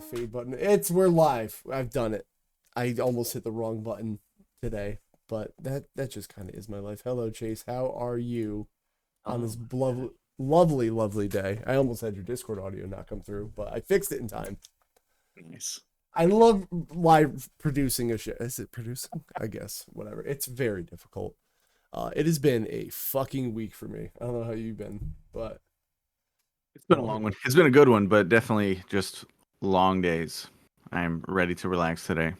fade button. We're live. I've done it. I almost hit the wrong button today, but that just kind of is my life. Hello, Chase. How are you on this lovely day? I almost had your Discord audio not come through, but I fixed it in time. Nice. I love live producing a show. Is it producing? I guess. Whatever. It's very difficult. It has been a fucking week for me. I don't know how you've been, but it's been a long one. It's been a good one, but definitely just long days. I'm ready to relax today.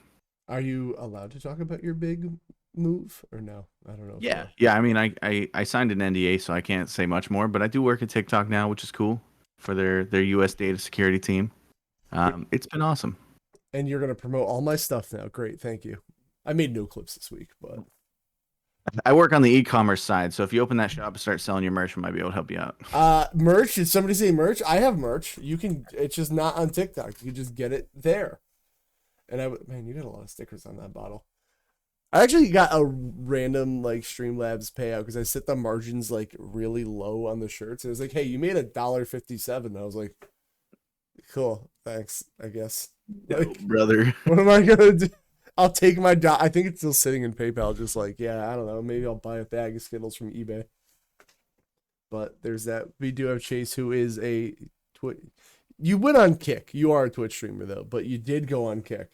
Are you allowed to talk about your big move or no? I don't know. Yeah. I mean, I signed an NDA, so I can't say much more. But I do work at TikTok now, which is cool for their U.S. data security team. It's been awesome. And you're gonna promote all my stuff now. Great, thank you. I made no clips this week, but I work on the e-commerce side, so if you open that shop and start selling your merch, I might be able to help you out. Merch. Did somebody say merch? I have merch. You can. It's just not on TikTok. You can just get it there. And man, you got a lot of stickers on that bottle. I actually got a random like Streamlabs payout because I set the margins like really low on the shirts. And it was like, hey, you made $1.57. I was like, cool, thanks. I guess. Like, Brother. what am I gonna do? I'll take my I think it's still sitting in PayPal. Just like, yeah, I don't know. Maybe I'll buy a bag of Skittles from eBay. But there's that. We do have Chase, who is a Twitch. You went on Kick. You are a Twitch streamer though, but you did go on Kick.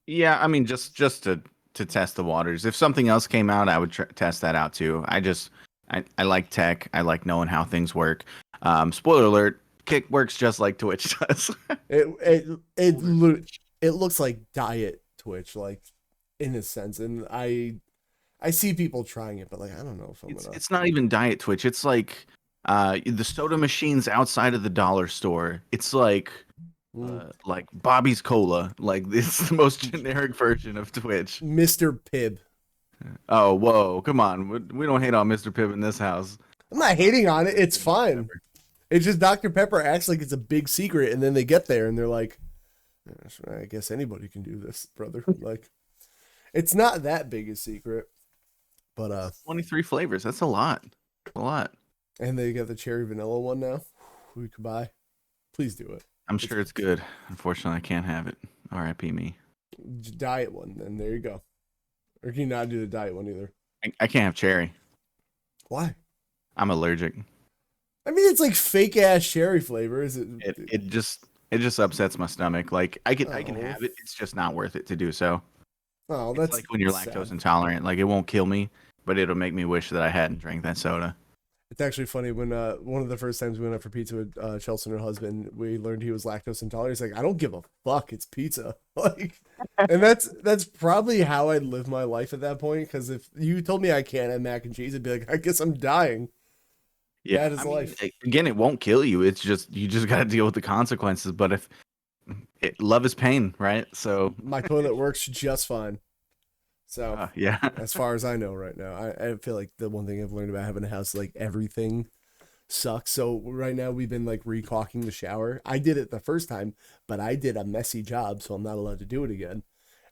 Yeah, I mean, just to test the waters. If something else came out, I would test that out too. I like tech. I like knowing how things work. Spoiler alert: Kick works just like Twitch does. It looks like diet Twitch, like in a sense, and I see people trying it, but like I don't know if I'm gonna. It's not even diet Twitch. It's like the soda machines outside of the dollar store. It's like Bobby's Cola. Like it's the most generic version of Twitch. Mr. Pibb. Oh, whoa! Come on, we don't hate on Mr. Pibb in this house. I'm not hating on it. It's fine. It's just Dr. Pepper acts like it's a big secret, and then they get there and they're like, I guess anybody can do this, brother. Like, it's not that big a secret, but 23 flavors. That's a lot. A lot. And they got the cherry vanilla one now. We could buy. Please do it. I'm sure it's good. Unfortunately, I can't have it. R.I.P. me. Diet one, then there you go. Or can you not do the diet one either? I can't have cherry. Why? I'm allergic. I mean, it's like fake ass cherry flavor. Is it? It just upsets my stomach. Like I can have it. It's just not worth it to do so. Oh, it's that's like when you're lactose intolerant. Like it won't kill me, but it'll make me wish that I hadn't drank that soda. It's actually funny when one of the first times we went out for pizza with Chelsea and her husband, we learned he was lactose intolerant. He's like, I don't give a fuck. It's pizza. Like, and that's probably how I'd live my life at that point. Because if you told me I can't have mac and cheese, I'd be like, I guess I'm dying. Yeah, that is life. Again, it won't kill you. It's just you just got to deal with the consequences. But if love is pain, right? So my toilet works just fine. So yeah, as far as I know right now, I feel like the one thing I've learned about having a house, like everything sucks. So right now we've been like recaulking the shower. I did it the first time, but I did a messy job, so I'm not allowed to do it again.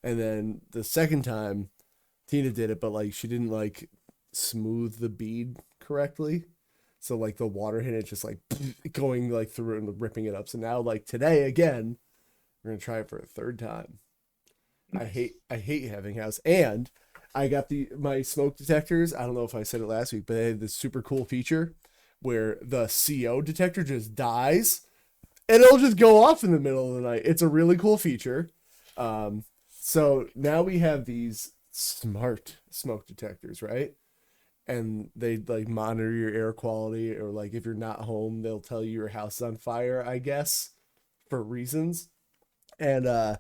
And then the second time, Tina did it, but like she didn't like smooth the bead correctly. So like the water hit it, just like going like through and ripping it up. So now like today again, we're gonna try it for a third time. I hate having house, and I got my smoke detectors. I don't know if I said it last week, but they had this super cool feature where the CO detector just dies and it'll just go off in the middle of the night. It's a really cool feature. So now we have these smart smoke detectors, right? And they like monitor your air quality, or like if you're not home, they'll tell you your house is on fire, I guess, for reasons. And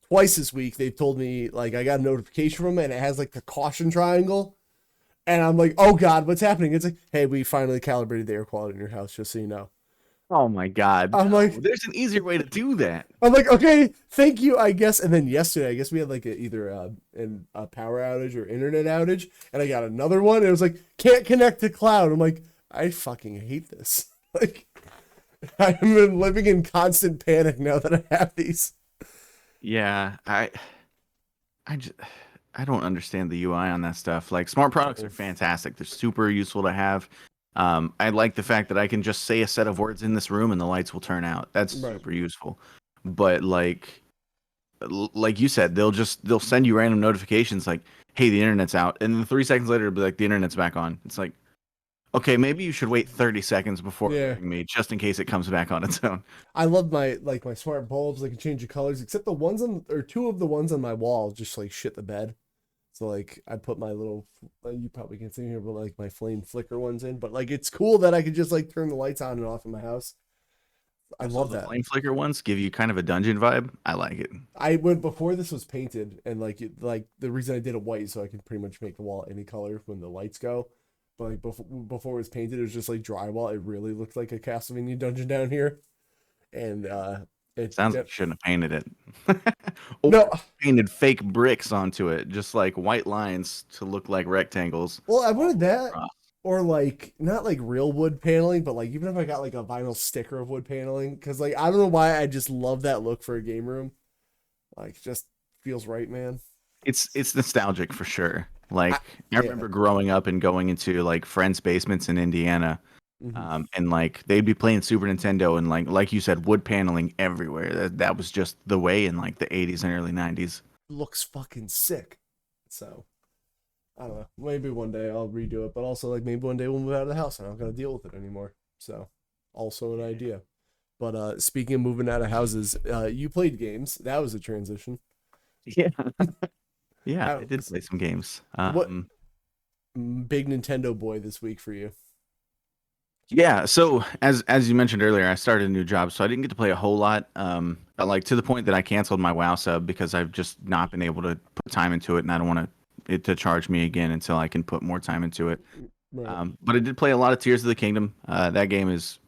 twice this week they've told me like I got a notification from it and it has like the caution triangle, and I'm like, oh god, what's happening? It's like, hey, we finally calibrated the air quality in your house, just so you know. Oh my god. I'm like, there's an easier way to do that. I'm like, okay, thank you, I guess. And then yesterday, I guess we had like either a power outage or internet outage, and I got another one. And it was like, can't connect to cloud. I'm like, I fucking hate this. Like, I've been living in constant panic now that I have these. Yeah, I don't understand the UI on that stuff. Like smart products are fantastic. They're super useful to have. I like the fact that I can just say a set of words in this room and the lights will turn out. That's super useful. But like you said, they'll send you random notifications like, "Hey, the internet's out," and then 3 seconds later, it'll be like, "The internet's back on." It's like, okay, maybe you should wait 30 seconds before alerting me, just in case it comes back on its own. I love my smart bulbs. I can change the colors, except the ones two of the ones on my wall just like shit the bed. So like I put my little, you probably can't see here, but like my flame flicker ones in. But like it's cool that I could just like turn the lights on and off in my house. I love that. Flame flicker ones give you kind of a dungeon vibe. I like it. I went before this was painted, and like the reason I did it white so I can pretty much make the wall any color when the lights go. But like before it was painted, it was just like drywall. It really looked like a Castlevania dungeon down here, and Sounds like you shouldn't have painted it. Or No, painted fake bricks onto it, just like white lines to look like rectangles. well, I wanted that, or like not like real wood paneling, but like even if I got like a vinyl sticker of wood paneling, because like I don't know why I just love that look for a game room. Like, just feels right, man. It's nostalgic for sure. Like I yeah. remember growing up and going into like friends' basements in Indiana, and like they'd be playing Super Nintendo and like you said, wood paneling everywhere. That was just the way in like the 80s and early 90s. Looks fucking sick. So I don't know. Maybe one day I'll redo it, but also like maybe one day we'll move out of the house and I'm not gonna deal with it anymore. So also an idea. But speaking of moving out of houses, you played games. That was a transition. Yeah. Yeah, I did play some games. What big Nintendo boy this week for you? Yeah, so as you mentioned earlier, I started a new job, so I didn't get to play a whole lot. Like to the point that I canceled my WoW sub because I've just not been able to put time into it, and I don't want it to charge me again until I can put more time into it. Right. But I did play a lot of Tears of the Kingdom. That game is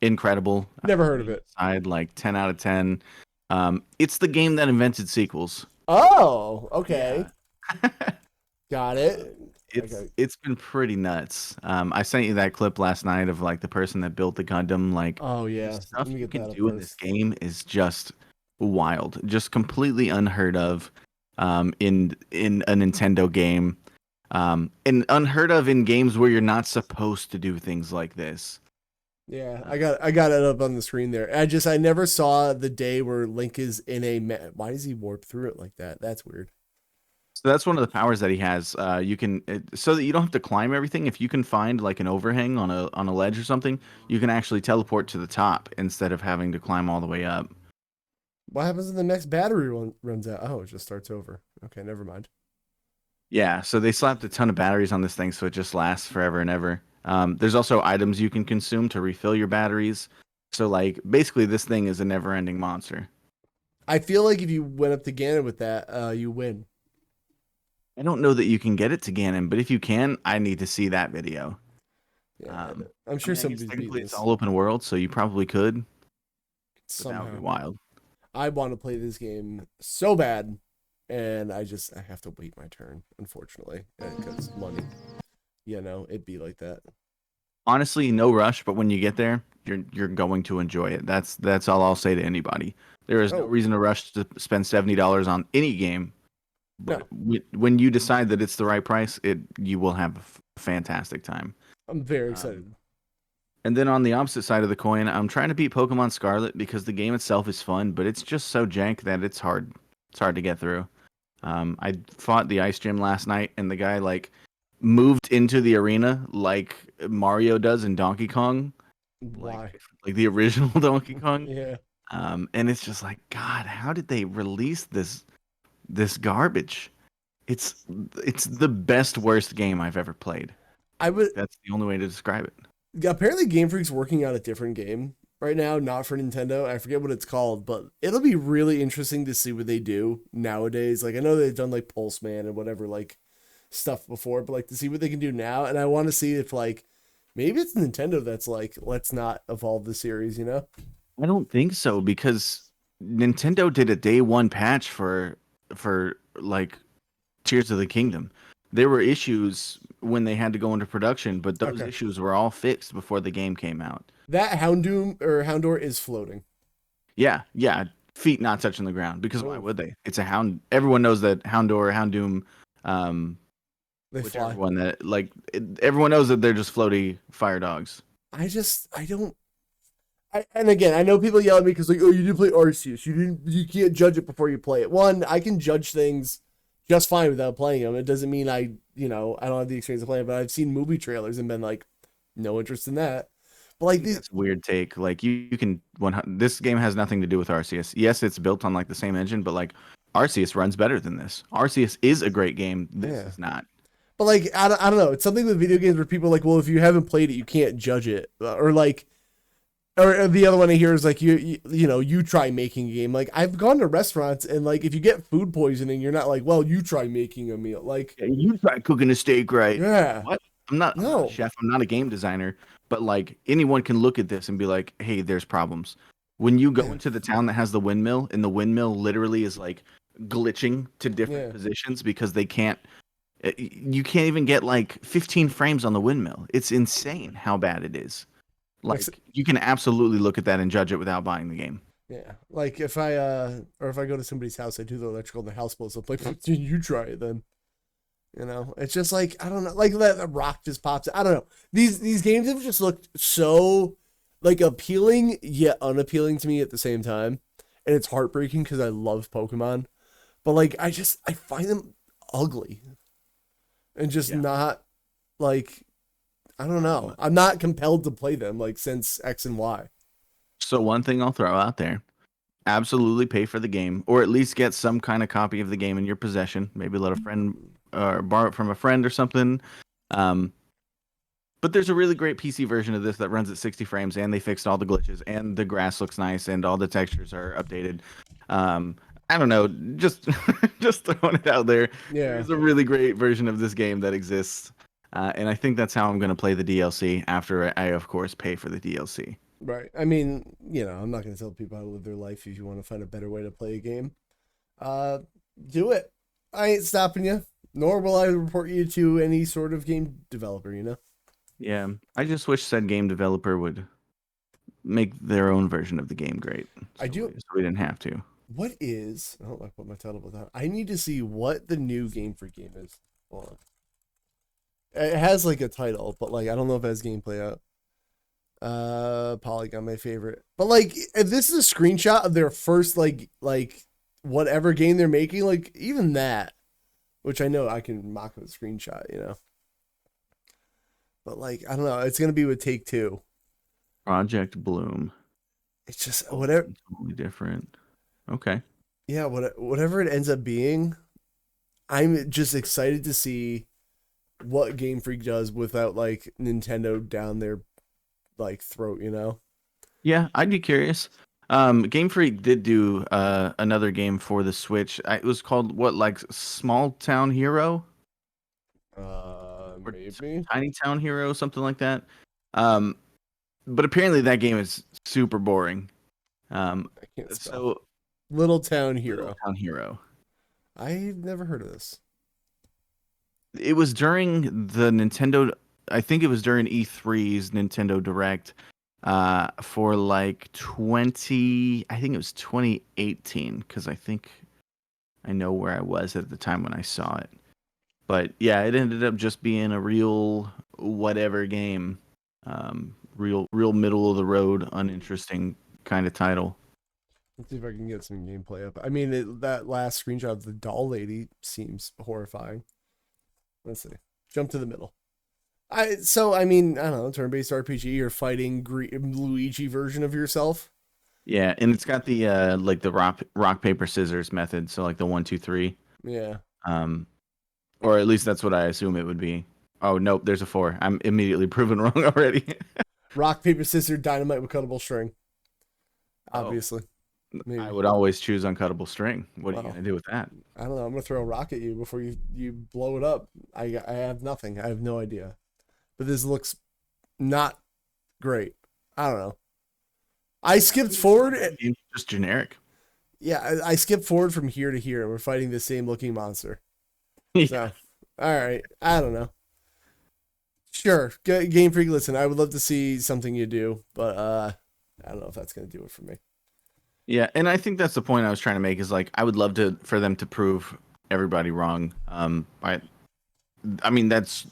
incredible. Never heard of it. I'd like 10 out of 10. It's the game that invented sequels. Oh, okay. Yeah. Got it. It's been pretty nuts. I sent you that clip last night of like the person that built the Gundam. Like, oh yeah, the stuff you can do in this game is just wild, just completely unheard of in a Nintendo game, and unheard of in games where you're not supposed to do things like this. Yeah, I got it up on the screen there. I never saw the day where Link is in a. Why does he warp through it like that? That's weird. So that's one of the powers that he has. You can so that you don't have to climb everything. If you can find like an overhang on a ledge or something, you can actually teleport to the top instead of having to climb all the way up. What happens when the next battery runs out? Oh, it just starts over. Okay, never mind. Yeah, so they slapped a ton of batteries on this thing, so it just lasts forever and ever. There's also items you can consume to refill your batteries. So like basically, this thing is a never-ending monster. I feel like if you went up to Ganon with that, you win. I don't know that you can get it to Ganon, but if you can, I need to see that video. Yeah, I'm sure somebody's beating this. It's all open world, so you probably could. Somehow. That would be wild. I want to play this game so bad, and I have to wait my turn, unfortunately, because money. It'd be like that. Honestly, no rush, but when you get there, you're going to enjoy it. That's all I'll say to anybody. There is no reason to rush to spend $70 on any game. But when you decide that it's the right price, you will have a fantastic time. I'm very excited. And then on the opposite side of the coin, I'm trying to beat Pokemon Scarlet because the game itself is fun, but it's just so jank that it's hard. It's hard to get through. I fought the ice gym last night, and the guy like moved into the arena like Mario does in Donkey Kong. Why? Like the original Donkey Kong. Yeah. And it's just like, God, how did they release this garbage? It's the best worst game I've ever played. That's the only way to describe it. Apparently Game Freak's working on a different game right now, not for Nintendo. I forget what it's called, but it'll be really interesting to see what they do nowadays. Like I know they've done like Pulse Man and whatever like stuff before, but like to see what they can do now, and I want to see if like maybe it's Nintendo that's like, let's not evolve the series, I don't think so, because Nintendo did a day one patch for like Tears of the Kingdom. There were issues when they had to go into production, but those issues were all fixed before the game came out. That Houndour is floating. Yeah, feet not touching the ground, because why would they? It's a hound. Everyone knows that Houndour, they fly. One that like everyone knows that they're just floaty fire dogs. And again, I know people yell at me because like, oh, you didn't play Arceus. You can't judge it before you play it. One, I can judge things just fine without playing them. It doesn't mean I don't have the experience of playing, but I've seen movie trailers and been like, no interest in that. But like that's a weird take. Like you can this game has nothing to do with Arceus. Yes, it's built on like the same engine, but like Arceus runs better than this. Arceus is a great game. This is not. But like I don't know. It's something with video games where people are like, well, if you haven't played it, you can't judge it, or like. Or the other one I hear is like you try making a game. Like I've gone to restaurants and like if you get food poisoning, you're not like, well, you try making a meal. Like you try cooking a steak, right? Yeah. What? I'm not a chef. I'm not a game designer. But like anyone can look at this and be like, hey, there's problems. When you go into the town that has the windmill, and the windmill literally is like glitching to different positions because they can't. You can't even get like 15 frames on the windmill. It's insane how bad it is. Like you can absolutely look at that and judge it without buying the game. Yeah, like if I go to somebody's house, I do the electrical and the house blows up. Like, you try it then. You know, it's just like, I don't know, like that rock just pops. I don't know. These games have just looked so like appealing yet unappealing to me at the same time, and it's heartbreaking because I love Pokemon, but like I find them ugly, and just not like, I don't know. I'm not compelled to play them like since X and Y. So one thing I'll throw out there: absolutely pay for the game, or at least get some kind of copy of the game in your possession. Maybe let a friend or borrow it from a friend or something. But there's a really great PC version of this that runs at 60 frames, and they fixed all the glitches, and the grass looks nice, and all the textures are updated. I don't know, just just throwing it out there. Yeah, there's a really great version of this game that exists, and I think that's how I'm going to play the DLC after I, of course, pay for the DLC. Right. I mean, you know, I'm not going to tell people how to live their life. If you want to find a better way to play a game, do it. I ain't stopping you, nor will I report you to any sort of game developer, you know? Yeah, I just wish said game developer would make their own version of the game great. So so we didn't have to. What is, I don't like put my title with that. I need to see what the new Game Freak game is. Hold on. It has like a title, but like I don't know if it has gameplay out. Polygon, my favorite. But like, if this is a screenshot of their first like whatever game they're making, like even that, which I know I can mock with a screenshot, you know. But like, I don't know, it's gonna be with Take-Two. Project Bloom. It's just whatever. Totally different. Okay. Yeah, whatever it ends up being, I'm just excited to see what Game Freak does without like Nintendo down their like throat, you know? Yeah, I'd be curious. Game Freak did do another game for the Switch. It was called what, like Small Town Hero? Maybe Tiny Town Hero, something like that. But apparently that game is super boring. I can't spell. So Little Town Hero. Little Town Hero. I've never heard of this. It was during the Nintendo. I think it was during E3's Nintendo Direct. For like 20, I think it was 2018, because I think I know where I was at the time when I saw it. But yeah, it ended up just being a real whatever game, real middle of the road, uninteresting kind of title. Let's see if I can get some gameplay up. I mean, that last screenshot of the doll lady seems horrifying. Let's see. Jump to the middle. I mean, I don't know, turn-based RPG, you're fighting Luigi version of yourself. Yeah, and it's got the like the rock paper scissors method, so like the 1 2 3. Yeah. Or at least that's what I assume it would be. Oh nope, there's a 4. I'm immediately proven wrong already. Rock paper scissors dynamite with cuttable string. Obviously. Maybe. I would always choose uncuttable string. What are you gonna do with that? I don't know. I'm gonna throw a rock at you before you blow it up. I have nothing. I have no idea. But this looks not great. I don't know. I skipped forward. It's just generic. Yeah, I skipped forward from here to here, and we're fighting the same looking monster. Yeah. So, all right. I don't know. Sure, Game Freak. Listen, I would love to see something you do, but I don't know if that's gonna do it for me. Yeah, and I think that's the point I was trying to make. Is like I would love for them to prove everybody wrong. I mean that's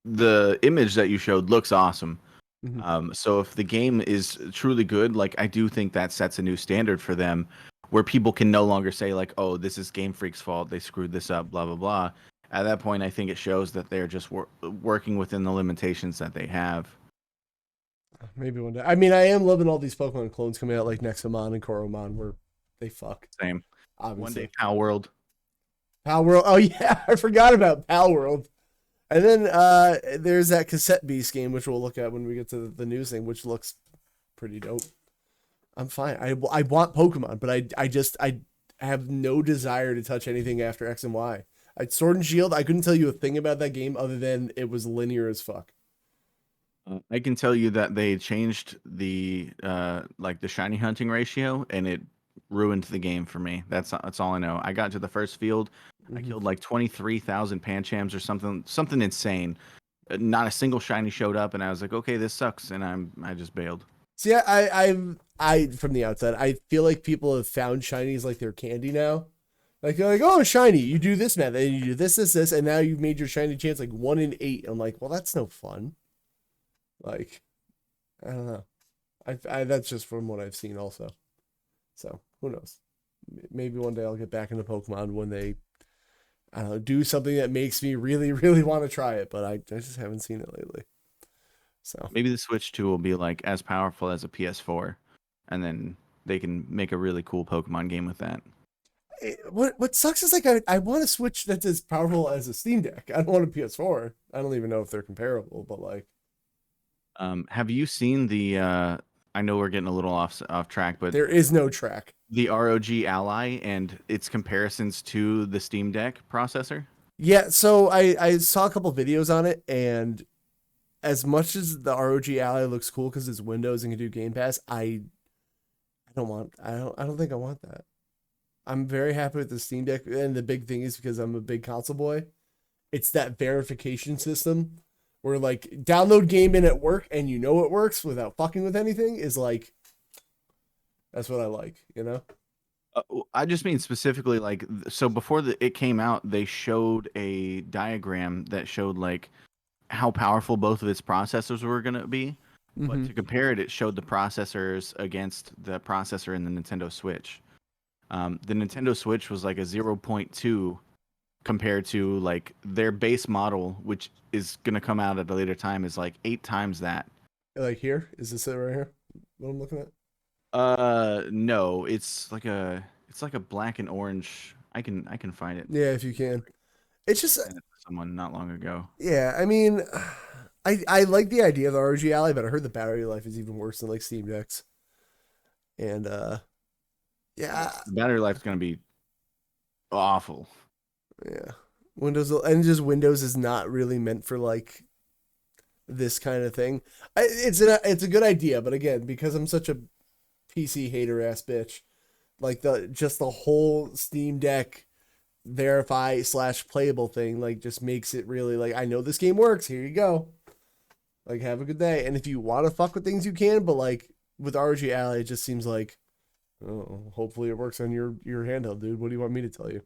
the image that you showed looks awesome. Mm-hmm. So if the game is truly good, like I do think that sets a new standard for them, where people can no longer say like, "Oh, this is Game Freak's fault. They screwed this up." Blah blah blah. At that point, I think it shows that they're just working within the limitations that they have. Maybe one day. I mean, I am loving all these Pokemon clones coming out, like Nexomon and Koromon, where they fuck. Same. Obviously. One day, Pal World. Pal World. Oh yeah, I forgot about Pal World. And then there's that Cassette Beast game, which we'll look at when we get to the news thing, which looks pretty dope. I'm fine. I want Pokemon, but I have no desire to touch anything after X and Y. Sword and Shield, I couldn't tell you a thing about that game other than it was linear as fuck. I can tell you that they changed the like the shiny hunting ratio, and it ruined the game for me. That's all I know. I got to the first field, I killed like 23,000 panchams or something insane. Not a single shiny showed up, and I was like, okay, this sucks, and I just bailed. See, I from the outside, I feel like people have found shinies like they're candy now. Like they're like, oh, shiny, you do this method, and you do this, and now you've made your shiny chance like 1 in 8. I'm like, well, that's no fun. Like, I don't know. I that's just from what I've seen also. So who knows? Maybe one day I'll get back into Pokemon when they, I don't know, do something that makes me really, really want to try it. But I just haven't seen it lately. So maybe the Switch 2 will be like as powerful as a PS4, and then they can make a really cool Pokemon game with that. What sucks is like I want a Switch that's as powerful as a Steam Deck. I don't want a PS4. I don't even know if they're comparable, but like. Have you seen the? I know we're getting a little off track, but there is no track. The ROG Ally and its comparisons to the Steam Deck processor. Yeah, so I saw a couple videos on it, and as much as the ROG Ally looks cool because it's Windows and can do Game Pass, I don't think I want that. I'm very happy with the Steam Deck, and the big thing is because I'm a big console boy. It's that verification system where like download game in at work and you know it works without fucking with anything is like, that's what I like, you know? I just mean specifically like, so before it came out, they showed a diagram that showed like how powerful both of its processors were going to be. Mm-hmm. But to compare it, it showed the processors against the processor in the Nintendo Switch. The Nintendo Switch was like a 0.2 compared to like their base model, which is going to come out at a later time, is like 8 times that. Like here? Is this it right here? What I'm looking at? No, it's like a black and orange. I can find it. Yeah, if you can. It's just someone not long ago. Yeah, I mean, I like the idea of the ROG Ally, but I heard the battery life is even worse than like Steam Decks. And yeah, the battery life is gonna be awful. Yeah, Windows is not really meant for like this kind of thing. It's a good idea, but again, because I'm such a PC hater ass bitch, like the whole Steam Deck verify / playable thing like just makes it really like, I know this game works, here you go, like have a good day. And if you want to fuck with things you can, but like with ROG Ally it just seems like, oh, hopefully it works on your handheld, dude. What do you want me to tell you?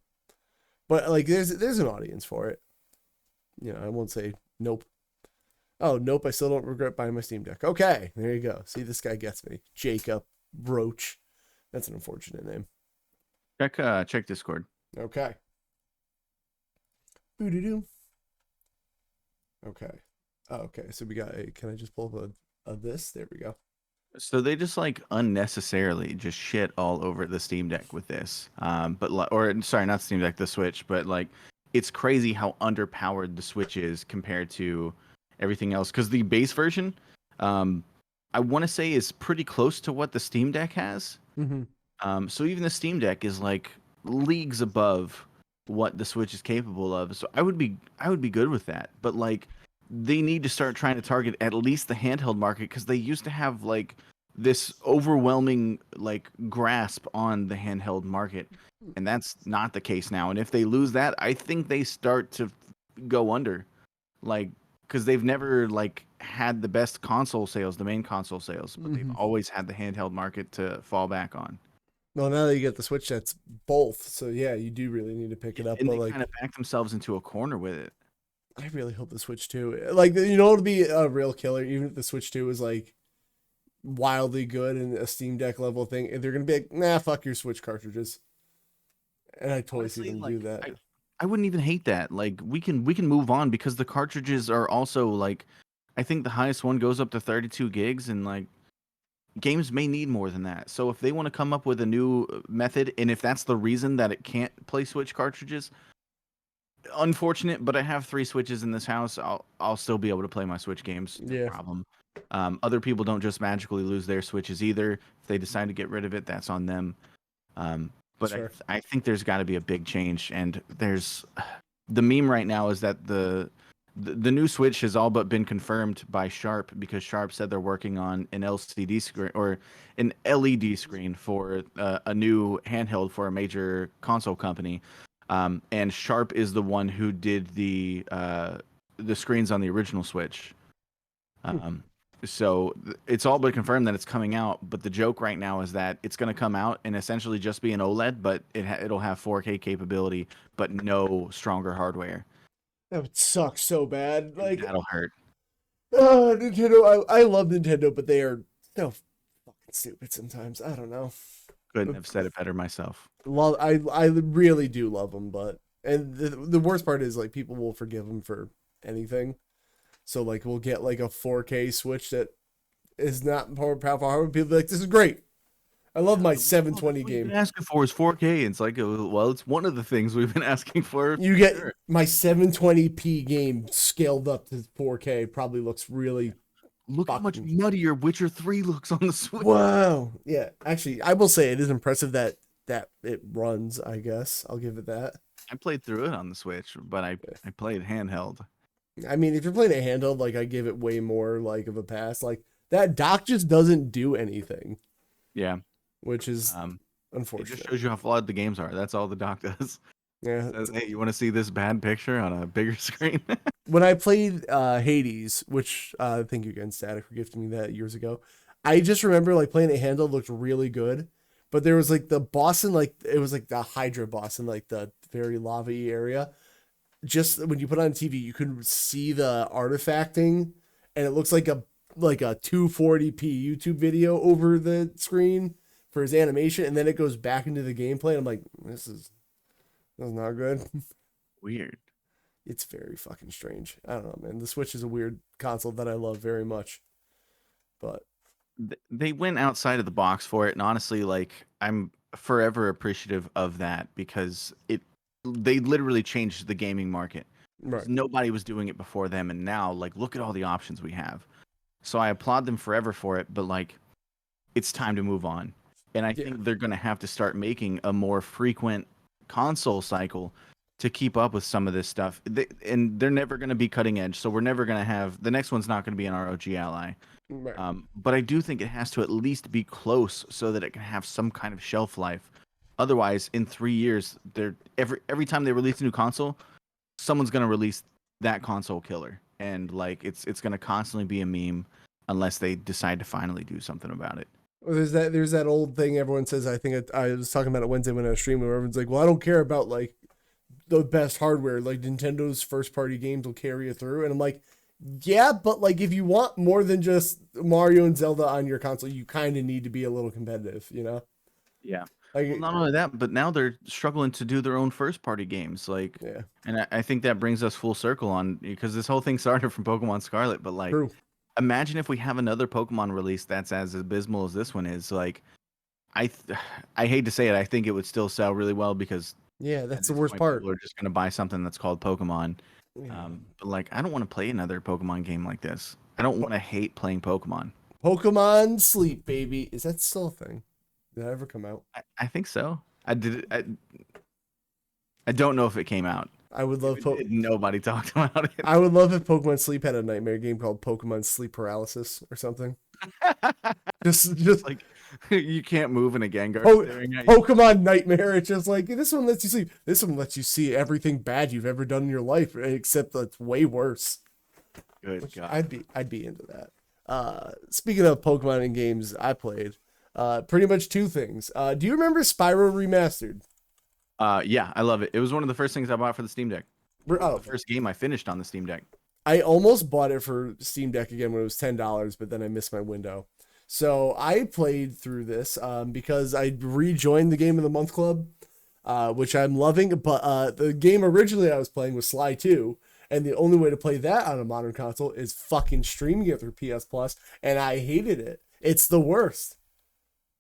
But like there's an audience for it. You know, I won't say nope. Oh, nope, I still don't regret buying my Steam Deck. Okay, there you go. See, this guy gets me. Jacob Roach. That's an unfortunate name. Check Discord. Okay. Boo-doo-doo. Okay. Oh, okay, so we got a, can I just pull up a this? There we go. So they just like unnecessarily just shit all over the Steam Deck with this. Sorry, not Steam Deck, the Switch, but like it's crazy how underpowered the Switch is compared to everything else. Because the base version, I want to say is pretty close to what the Steam Deck has. Mm-hmm. So even the Steam Deck is like leagues above what the Switch is capable of. So I would be good with that. But like they need to start trying to target at least the handheld market, because they used to have like this overwhelming like grasp on the handheld market, and that's not the case now. And if they lose that, I think they start to go under, like, because they've never like had the best console sales, the main console sales, but they've always had the handheld market to fall back on. Well, now that you get the Switch, that's both. So yeah, you do really need to pick it up. And but they like kind of back themselves into a corner with it. I really hope the Switch 2, like, you know, it'll be a real killer, even if the Switch 2 is like wildly good and a Steam Deck level thing. And they're gonna be like, nah, fuck your Switch cartridges. And I totally see them do that. I wouldn't even hate that. Like we can move on, because the cartridges are also like, I think the highest one goes up to 32 gigs, and like games may need more than that. So if they want to come up with a new method, and if that's the reason that it can't play Switch cartridges, unfortunate, but I have 3 Switches in this house. I'll still be able to play my Switch games. No problem. Other people don't just magically lose their Switches either. If they decide to get rid of it, that's on them. But sure. I think there's got to be a big change. And there's the meme right now is that the the new Switch has all but been confirmed by Sharp, because Sharp said they're working on an LCD screen or an LED screen for a new handheld for a major console company. And Sharp is the one who did the screens on the original Switch. So it's all but confirmed that it's coming out. But the joke right now is that it's going to come out and essentially just be an OLED, but it'll have 4K capability, but no stronger hardware. That would suck so bad. Like, that'll hurt. Nintendo. I love Nintendo, but they are so fucking stupid sometimes. I don't know. Couldn't have said it better myself. I really do love them, but the worst part is like people will forgive them for anything. So like we'll get like a 4K Switch that is not powerful hardware. People be like, this is great. I love my 720 game. What you've been asking for is 4K. It's like, well, it's one of the things we've been asking for. You get my 720p game scaled up to 4K. Probably looks really. Look how much nuttier Witcher 3 looks on the Switch. Wow. Yeah, actually, I will say it is impressive that it runs. I guess I'll give it that. I played through it on the Switch, but I played handheld. I mean, if you're playing a handheld, like I give it way more like of a pass. Like that dock just doesn't do anything. Yeah, which is unfortunate. It just shows you how flawed the games are. That's all the dock does. Yeah. It says, hey, you want to see this bad picture on a bigger screen? When I played Hades, which thank you again, Static, for gifting me that years ago. I just remember like playing a handheld looked really good, but there was like the boss in like it was like the Hydra boss in like the very lava-y area. Just when you put it on TV, you could see the artifacting, and it looks like a 240p YouTube video over the screen for his animation, and then it goes back into the gameplay. And I'm like, this is not good. Weird. It's very fucking strange. I don't know, man. The Switch is a weird console that I love very much, but they went outside of the box for it, and honestly, like I'm forever appreciative of that, because they literally changed the gaming market. Right. Nobody was doing it before them, and now like look at all the options we have. So I applaud them forever for it, but like it's time to move on. And I think they're going to have to start making a more frequent console cycle to keep up with some of this stuff. And they're never going to be cutting edge, so we're never going to have the next one's not going to be an ROG Ally. Right. But I do think it has to at least be close so that it can have some kind of shelf life. Otherwise, in 3 years, every time they release a new console, someone's gonna release that console killer, and like it's gonna constantly be a meme unless they decide to finally do something about it. Well, there's that old thing everyone says. I think I was talking about it Wednesday when I was streaming, where everyone's like, "Well, I don't care about like the best hardware. Like Nintendo's first party games will carry you through." And I'm like, yeah, but like if you want more than just Mario and Zelda on your console, you kind of need to be a little competitive, you know? Yeah. Like, well, not only that, but now they're struggling to do their own first-party games. Like, yeah. And I think that brings us full circle on, because this whole thing started from Pokemon Scarlet. But like, True. Imagine if we have another Pokemon release that's as abysmal as this one is. Like, I hate to say it, I think it would still sell really well, because that's the worst part. People are just gonna buy something that's called Pokemon. Yeah. But like, I don't want to play another Pokemon game like this. I don't want to hate playing Pokemon. Pokemon Sleep, baby. Is that still a thing? Did that ever come out? I think so. I don't know if it came out. I would love nobody talked about it. I would love if Pokemon Sleep had a nightmare game called Pokemon Sleep Paralysis or something. just like you can't move in a Gengar. Pokemon Nightmare. It's just like this one lets you sleep. This one lets you see everything bad you've ever done in your life, except that's way worse. Good God. I'd be into that. Speaking of Pokemon in games I played, pretty much two things. Do you remember Spyro Remastered? Yeah, I love it. It was one of the first things I bought for the Steam Deck. Oh, the first game I finished on the Steam Deck. I almost bought it for Steam Deck again when it was $10, but then I missed my window. So I played through this because I rejoined the Game of the Month Club, which I'm loving. But the game originally I was playing was Sly 2, and the only way to play that on a modern console is fucking streaming it through PS Plus, and I hated it. It's the worst.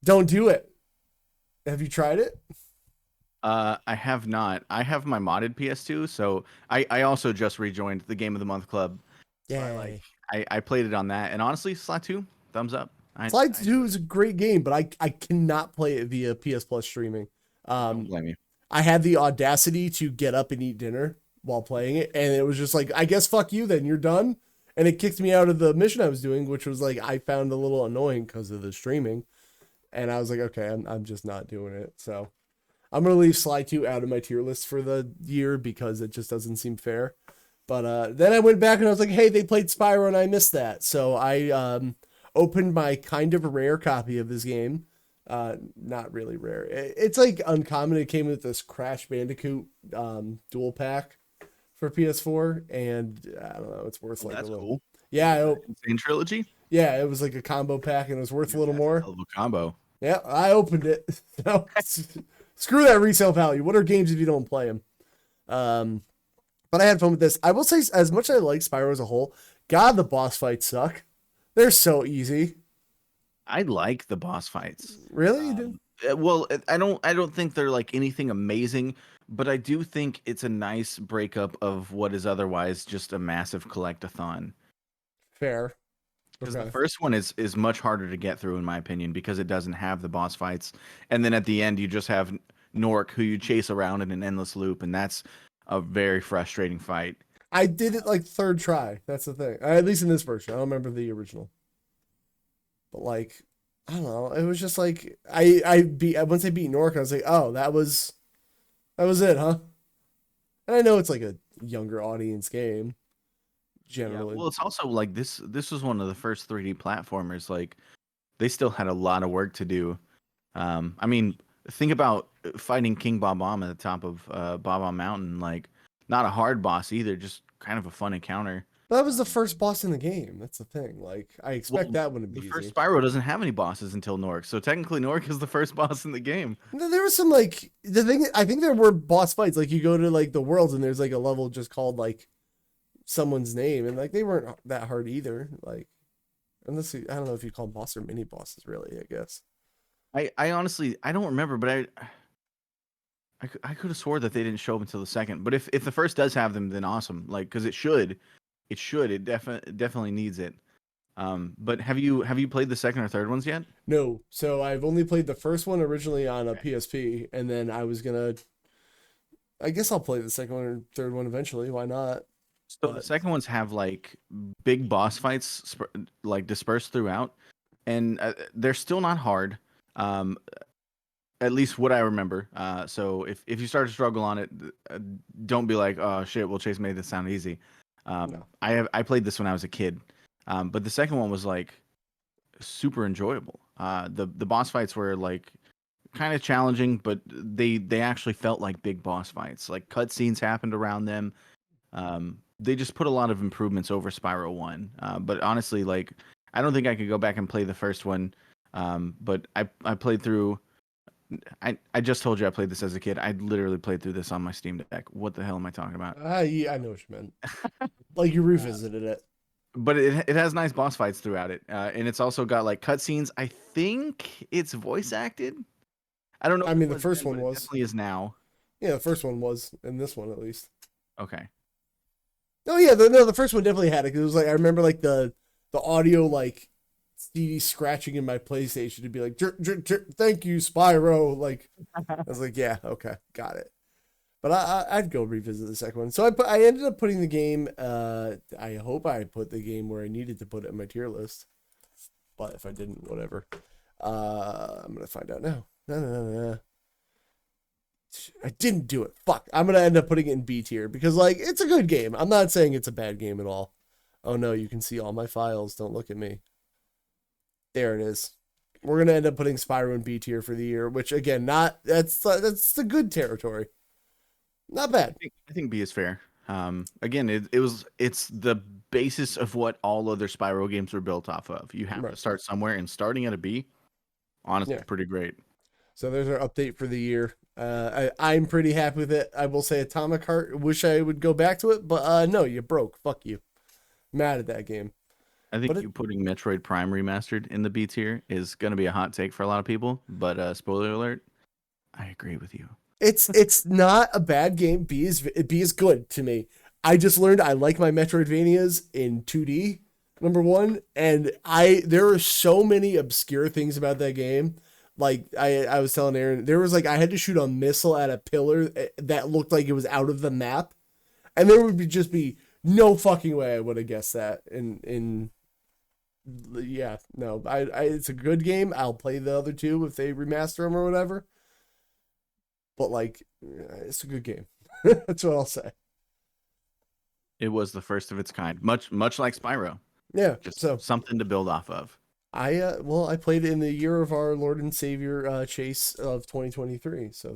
Don't do it. Have you tried it? I have not. I have my modded PS2, so I also just rejoined the Game of the Month Club. Yeah. I played it on that, and honestly, Sly 2, thumbs up. Sly 2 is a great game, but I cannot play it via PS Plus streaming. Don't blame you. I had the audacity to get up and eat dinner while playing it, and it was just like, I guess fuck you then, you're done. And it kicked me out of the mission I was doing, which was like I found a little annoying because of the streaming. And I was like, okay, I'm just not doing it. So I'm gonna leave Sly 2 out of my tier list for the year because it just doesn't seem fair. But then I went back and I was like, hey, they played Spyro and I missed that. So I opened my kind of rare copy of this game. Not really rare. It's like uncommon. It came with this Crash Bandicoot dual pack for PS4, and I don't know, it's worth like that's a little. Cool. Yeah, Insane Trilogy. Yeah, it was like a combo pack, and it was worth a little more. A combo. Yeah, I opened it. No, screw that resale value. What are games if you don't play them? But I had fun with this. I will say, as much as I like Spyro as a whole, God, the boss fights suck. They're so easy. I like the boss fights. Really, you do? Well, I don't think they're like anything amazing, but I do think it's a nice breakup of what is otherwise just a massive collectathon. Fair. Because the first one is much harder to get through, in my opinion, because it doesn't have the boss fights. And then at the end, you just have Nork, who you chase around in an endless loop, and that's a very frustrating fight. I did it like third try. That's the thing. At least in this version. I don't remember the original. But like, I don't know. It was just like once I beat Nork, I was like, oh, that was it, huh? And I know it's like a younger audience game. Generally. Yeah, well, it's also like this was one of the first 3D platformers. Like, they still had a lot of work to do. I mean, think about fighting King Bob-omb at the top of Bob-omb Mountain. Like, not a hard boss either, just kind of a fun encounter. But that was the first boss in the game. That's the thing. Like, I expect that one to be the easy. first Spyro doesn't have any bosses until Nork, so technically Nork is the first boss in the game. There was some like the thing. I think there were boss fights. Like, you go to like the worlds and there's like a level just called like someone's name, and like they weren't that hard either. Like, unless I don't know if you call them boss or mini bosses. Really, I guess. I honestly I don't remember, but I could have swore that they didn't show up until the second. But if the first does have them, then awesome. Like, because it should. It definitely needs it. But have you played the second or third ones yet? No. So I've only played the first one originally on a PSP, and then I guess I'll play the second one or third one eventually. Why not? So the second ones have like big boss fights like dispersed throughout, and they're still not hard. At least what I remember. So if you start to struggle on it, don't be like, oh shit, well, Chase made this sound easy. No. I played this when I was a kid, but the second one was like super enjoyable. The boss fights were like kind of challenging, but they actually felt like big boss fights. Like, cutscenes happened around them. They just put a lot of improvements over Spyro 1. But honestly, like, I don't think I could go back and play the first one. But I played through. I just told you I played this as a kid. I literally played through this on my Steam Deck. What the hell am I talking about? Yeah, I know what you meant. Like, you revisited it. But it has nice boss fights throughout it, and it's also got like cutscenes. I think it's voice acted. I don't know. I mean, the first one was. It definitely is now. Yeah, the first one was, in this one at least. Okay. Oh yeah, the first one definitely had it. 'Cause it was like, I remember like the audio, like CD scratching in my PlayStation to be like, thank you, Spyro. Like, I was like, yeah, okay, got it. But I'd go revisit the second one. So I ended up putting the game. I hope I put the game where I needed to put it in my tier list. But if I didn't, whatever. I'm gonna find out now. No. I didn't do it. Fuck. I'm gonna end up putting it in B tier because, like, it's a good game. I'm not saying it's a bad game at all. Oh no, you can see all my files. Don't look at me. There it is. We're gonna end up putting Spyro in B tier for the year, which again, that's the good territory. Not bad. I think B is fair. Again, it's the basis of what all other Spyro games were built off of. You have to start somewhere, and starting at a B, honestly, pretty great. So there's our update for the year. I'm pretty happy with it. I will say Atomic Heart, wish I would go back to it, but no, you broke. Fuck you. Mad at that game. I think you putting Metroid Prime Remastered in the B tier is going to be a hot take for a lot of people, but spoiler alert, I agree with you. It's not a bad game. B is good to me. I just learned I like my Metroidvanias in 2D, number one, and there are so many obscure things about that game. Like, I was telling Aren, there was like, I had to shoot a missile at a pillar that looked like it was out of the map. And there would just be no fucking way I would have guessed that. Yeah, no, it's a good game. I'll play the other two if they remaster them or whatever. But like, it's a good game. That's what I'll say. It was the first of its kind, much like Spyro. Yeah, Just so something to build off of. I played it in the year of our Lord and Savior Chase of 2023. So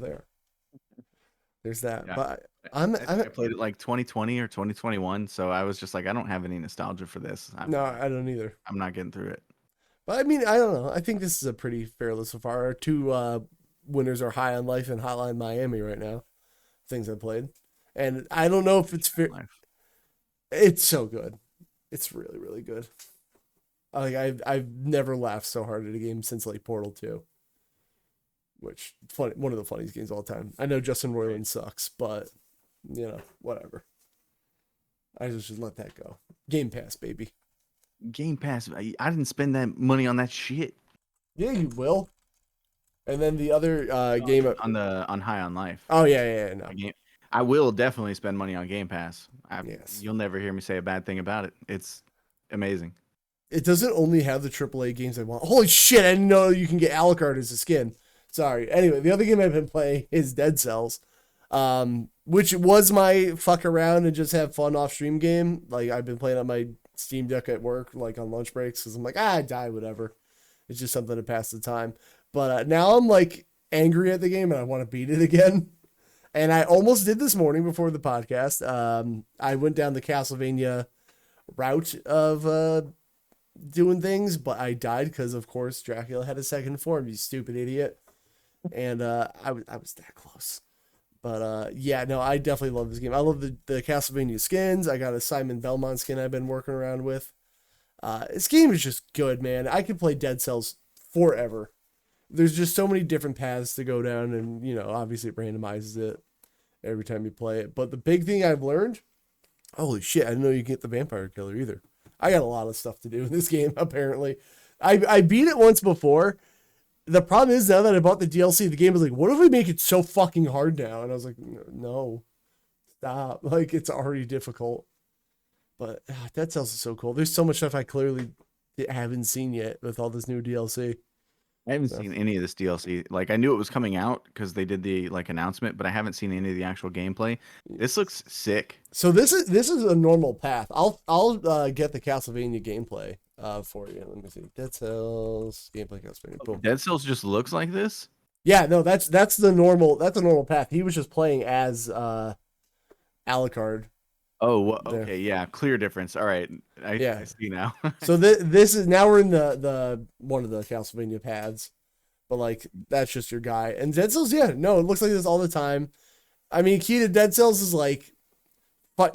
there's that. Yeah. But I played it like 2020 or 2021, so I was just like, I don't have any nostalgia for this. I don't either. I'm not getting through it. But I mean, I don't know. I think this is a pretty fair list so far. Our two winners are High on Life and Hotline Miami right now. Things I played, and I don't know if it's fair. It's so good. It's really, really good. Like I've never laughed so hard at a game since like Portal 2. Which one of the funniest games of all time. I know Justin Roiland sucks, but whatever. I just let that go. Game Pass, baby. Game Pass. I didn't spend that money on that shit. Yeah, you will. And then the other game on High on Life. Oh yeah, no. I will definitely spend money on Game Pass. Yes. You'll never hear me say a bad thing about it. It's amazing. It doesn't only have the AAA games I want. Holy shit! I didn't know you can get Alucard as a skin. Sorry. Anyway, the other game I've been playing is Dead Cells, which was my fuck around and just have fun off stream game. Like I've been playing on my Steam Deck at work, like on lunch breaks, because I'm like, I die, whatever. It's just something to pass the time. But now I'm like angry at the game and I want to beat it again. And I almost did this morning before the podcast. I went down the Castlevania route of doing things, but I died because, of course, Dracula had a second form, you stupid idiot. And I was that close. But yeah, no, I definitely love this game. I love the Castlevania skins. I got a Simon Belmont skin I've been working around with. This game is just good, man. I could play Dead Cells forever. There's just so many different paths to go down, and obviously it randomizes it every time you play it. But the big thing I've learned, holy shit, I didn't know you can get the vampire killer either. I got a lot of stuff to do in this game, apparently. I beat it once before. The problem is, now that I bought the DLC, the game was like, what if we make it so fucking hard now? And I was like, no, stop. Like, it's already difficult. But Dead Cells is so cool. There's so much stuff I clearly haven't seen yet with all this new DLC. I haven't seen any of this DLC. Like, I knew it was coming out because they did the announcement, but I haven't seen any of the actual gameplay. This looks sick. So this is a normal path. I'll get the Castlevania gameplay for you. Let me see. Dead Cells gameplay Castlevania. Boom. Dead Cells just looks like this? Yeah, no, that's the normal path. He was just playing as Alucard. Oh, okay, yeah, clear difference. All right, I see now. So this is now we're in the one of the Castlevania paths, but like that's just your guy. And Dead Cells, yeah, no, it looks like this all the time. I mean, key to Dead Cells is like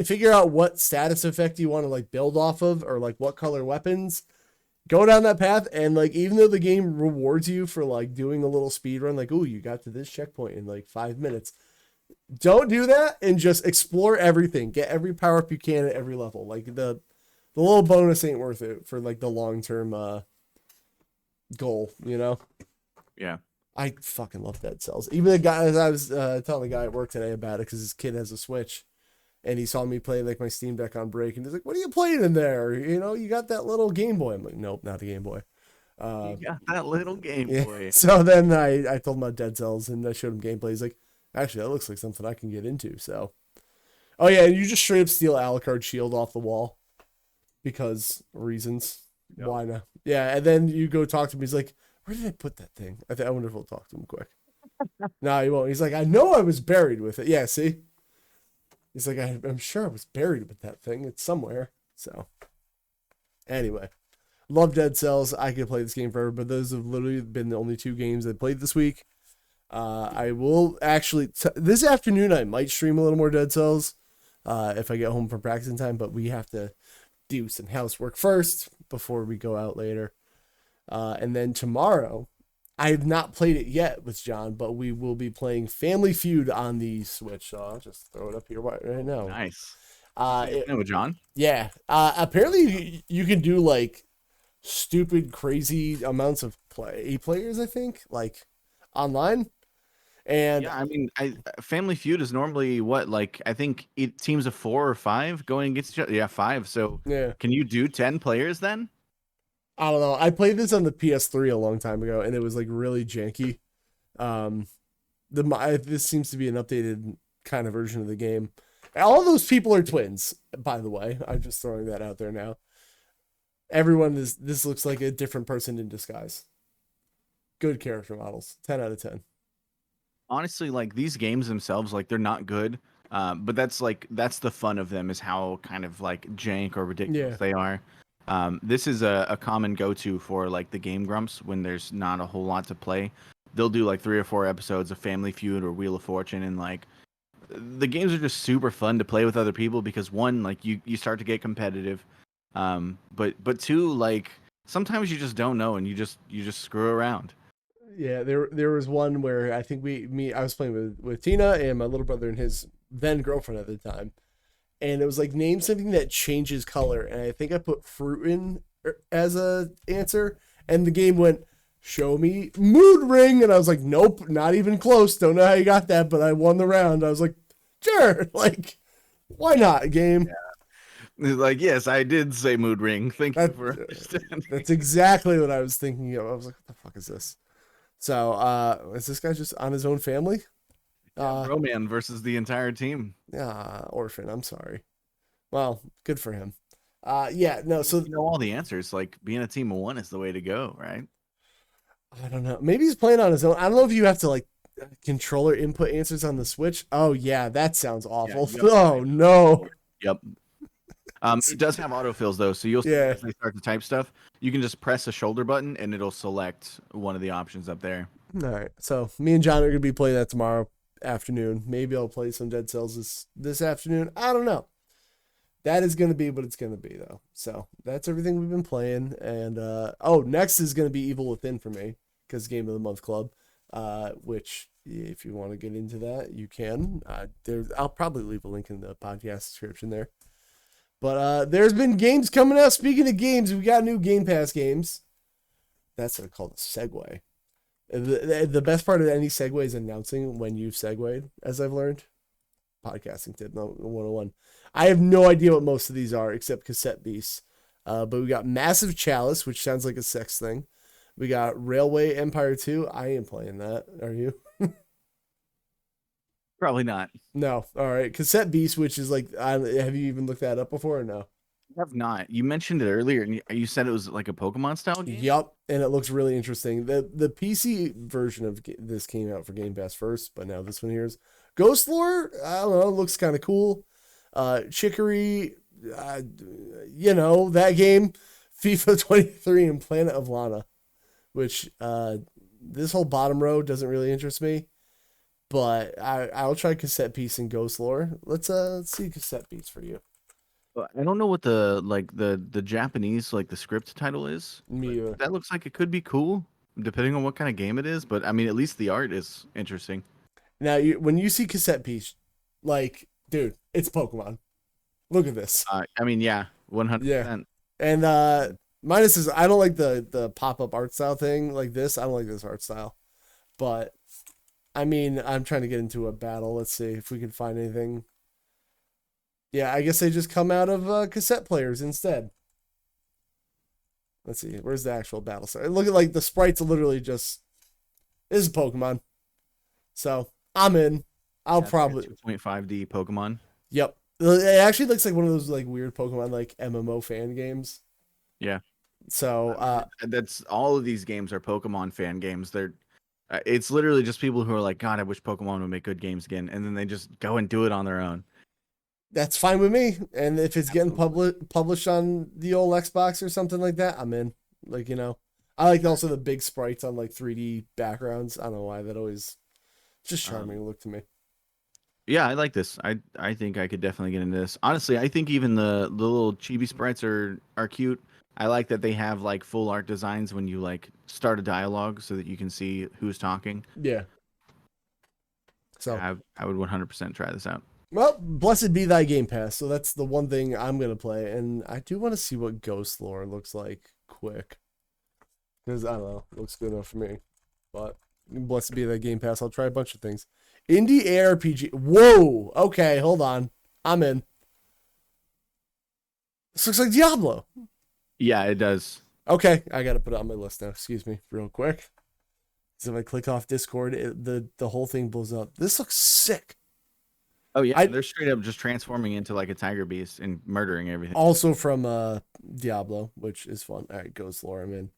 figure out what status effect you want to like build off of, or like what color weapons. Go down that path, and like even though the game rewards you for like doing a little speed run, like you got to this checkpoint in like 5 minutes. Don't do that and just explore everything. Get every power up you can at every level. Like the little bonus ain't worth it for like the long-term goal, Yeah. I fucking love Dead Cells. Even the guy, as I was telling the guy at work today about it, because his kid has a Switch, and he saw me play like my Steam Deck on break, and he's like, "What are you playing in there? You got that little Game Boy." I'm like, "Nope, not a Game Boy." You got that little Game Boy. So then I told him about Dead Cells, and I showed him gameplay. He's like, actually, that looks like something I can get into. So, oh yeah, and you just straight up steal Alucard's shield off the wall because reasons. Yep. Why not? Yeah, and then you go talk to him. He's like, "Where did I put that thing?" I wonder if we'll talk to him quick. No, he won't. He's like, "I know I was buried with it." Yeah, see. He's like, "I'm sure I was buried with that thing. It's somewhere." So, anyway, love Dead Cells. I could play this game forever, but those have literally been the only 2 games I played this week. I will actually this afternoon I might stream a little more Dead Cells if I get home from practicing time, but we have to do some housework first before we go out later. And then tomorrow, I have not played it yet with John, but we will be playing Family Feud on the Switch. So I'll just throw it up here right now. Nice. With John? Yeah. Apparently you can do like stupid, crazy amounts of players, I think, like online. And Yeah, I mean, Family Feud is normally what, like, I think teams of 4 or 5 going against each other. Yeah, 5. So yeah, can you do 10 players then? I don't know. I played this on the PS3 a long time ago, and it was like really janky. Um, this seems to be an updated kind of version of the game. All those people are twins, by the way. I'm just throwing that out there now. Everyone is. This looks like a different person in disguise. Good character models. 10 out of 10. Honestly, like these games themselves, like they're not good. But that's the fun of them is how kind of like jank or ridiculous they are. This is a common go-to for like the Game Grumps when there's not a whole lot to play. They'll do like 3 or 4 episodes of Family Feud or Wheel of Fortune, and like the games are just super fun to play with other people because one, like you start to get competitive, but two, like sometimes you just don't know and you just screw around. Yeah, there was one where I think I was playing with Tina and my little brother and his then girlfriend at the time, and it was like name something that changes color, and I think I put fruit in as a answer, and the game went show me mood ring, and I was like nope, not even close. Don't know how you got that, but I won the round. I was like sure, like why not game. Yeah. Like, yes, I did say mood ring. Thank you for understanding. That's exactly what I was thinking of. I was like what the fuck is this? So is this guy just on his own family? Roman versus the entire team. Yeah, orphan. I'm sorry. Well, good for him. Yeah, no. So you know all the answers. Like being a team of 1 is the way to go, right? I don't know. Maybe he's playing on his own. I don't know if you have to like controller input answers on the Switch. Oh yeah, that sounds awful. Yeah, oh no. Yep. It does have autofills though, so you'll see as they start to type stuff, you can just press a shoulder button and it'll select one of the options up there. All right. So me and John are gonna be playing that tomorrow afternoon. Maybe I'll play some Dead Cells this afternoon. I don't know. That is gonna be what it's gonna be though. So that's everything we've been playing. And next is gonna be Evil Within for me because Game of the Month Club. Which if you want to get into that, you can. I'll probably leave a link in the podcast description there. But there's been games coming out. Speaking of games, we got new Game Pass games. That's called a segue. The best part of any segue is announcing when you've segued, as I've learned. Podcasting tip 101. I have no idea what most of these are except Cassette Beasts. But we got Massive Chalice, which sounds like a sex thing. We got Railway Empire 2. I ain't playing that. Are you? Probably not. No. All right. Cassette Beast, which is like, have you even looked that up before or no? I have not. You mentioned it earlier, and you said it was like a Pokemon style game? Yep. And it looks really interesting. The PC version of this came out for Game Pass first, but now this one here is Ghost Lore. I don't know. Looks kind of cool. Chicory. That game. FIFA 23 and Planet of Lana, which this whole bottom row doesn't really interest me. But I'll try Cassette Piece and Ghost Lore. Let's see Cassette Piece for you. I don't know what the Japanese like the script title is. That looks like it could be cool, depending on what kind of game it is. But I mean, at least the art is interesting. Now, when you see Cassette Piece, like, dude, it's Pokemon. Look at this. I mean, yeah, 100%. Yeah. And minus is I don't like the pop up art style thing like this. I don't like this art style, but. I mean, I'm trying to get into a battle. Let's see if we can find anything. Yeah, I guess they just come out of cassette players instead. Let's see. Where's the actual battle start? Look at like the sprites are literally just. This is Pokemon. So I'm in. I'll probably 2.5D Pokemon. Yep. It actually looks like one of those like weird Pokemon like MMO fan games. Yeah. So that's all of these games are Pokemon fan games. It's literally just people who are like, God, I wish Pokemon would make good games again, and then they just go and do it on their own. That's fine with me. And if it's getting published on the old Xbox or something like that, I'm in. Like, I like also the big sprites on like 3D backgrounds. I don't know why that always just charming look to me. Yeah, I like this. I think I could definitely get into this. Honestly, I think even the little chibi sprites are cute. I like that they have like full art designs when you like start a dialogue so that you can see who's talking. Yeah. So I would 100% try this out. Well, blessed be thy Game Pass. So that's the one thing I'm going to play. And I do want to see what Ghost Lore looks like quick. Because, I don't know, it looks good enough for me. But Blessed be that Game Pass. I'll try a bunch of things. Indie ARPG. Whoa. Okay, hold on. I'm in. This looks like Diablo. Yeah, it does. Okay, I gotta put it on my list now. Excuse me, real quick. So if I click off Discord, the whole thing blows up. This looks sick. Oh yeah, they're straight up just transforming into like a tiger beast and murdering everything. Also from Diablo, which is fun. All right, Ghost Lore. I'm in.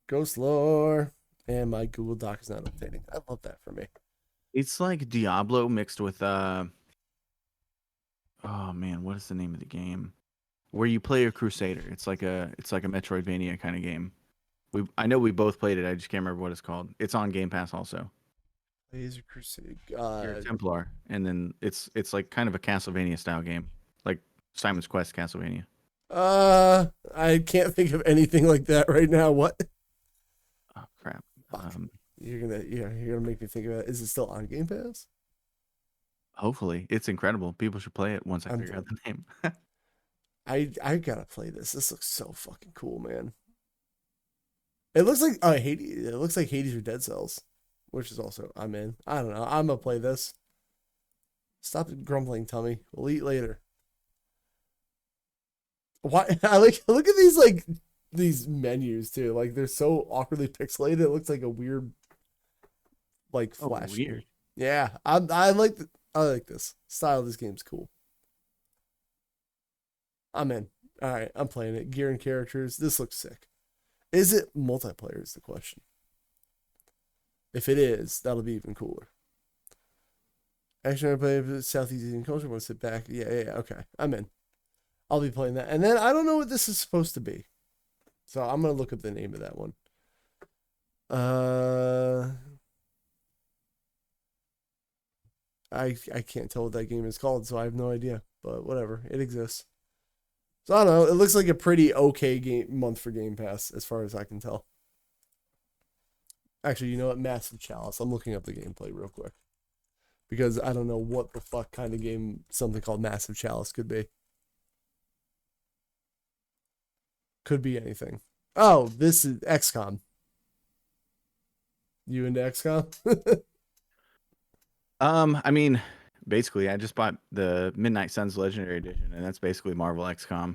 Ghost Lore, and my Google Doc is not updating. I love that for me. It's like Diablo mixed with oh man, what is the name of the game? Where you play a crusader. It's like a Metroidvania kind of game. I know we both played it. I just can't remember what it's called. It's on Game Pass also. Laser Crusade. You're a Templar, and then it's like kind of a Castlevania style game, like Simon's Quest Castlevania. I can't think of anything like that right now. What? Oh crap! You're gonna make me think of it. Is it still on Game Pass? Hopefully, it's incredible. People should play it once I figure out the name. I gotta play this. This looks so fucking cool, man. It looks like Hades. It looks like Hades or Dead Cells, which is also I'm in. I don't know. I'm gonna play this. Stop grumbling, Tummy. We'll eat later. Why? I look at these menus too. Like they're so awkwardly pixelated. It looks like a weird flash. Oh, weird. Yeah, I like this style. Of this game's cool. I'm in. All right, I'm playing it. Gear and characters. This looks sick. Is it multiplayer is the question. If it is, that'll be even cooler. Actually, I play Southeast Asian culture. Want to sit back? Yeah. Okay, I'm in. I'll be playing that. And then I don't know what this is supposed to be. So I'm going to look up the name of that one. I can't tell what that game is called, so I have no idea. But whatever. It exists. So I don't know. It looks like a pretty okay month for Game Pass, as far as I can tell. Actually, you know what? Massive Chalice. I'm looking up the gameplay real quick. Because I don't know what the fuck kind of game something called Massive Chalice could be. Could be anything. Oh, this is XCOM. You into XCOM? I mean, basically, I just bought the Midnight Suns Legendary Edition, and that's basically Marvel XCOM.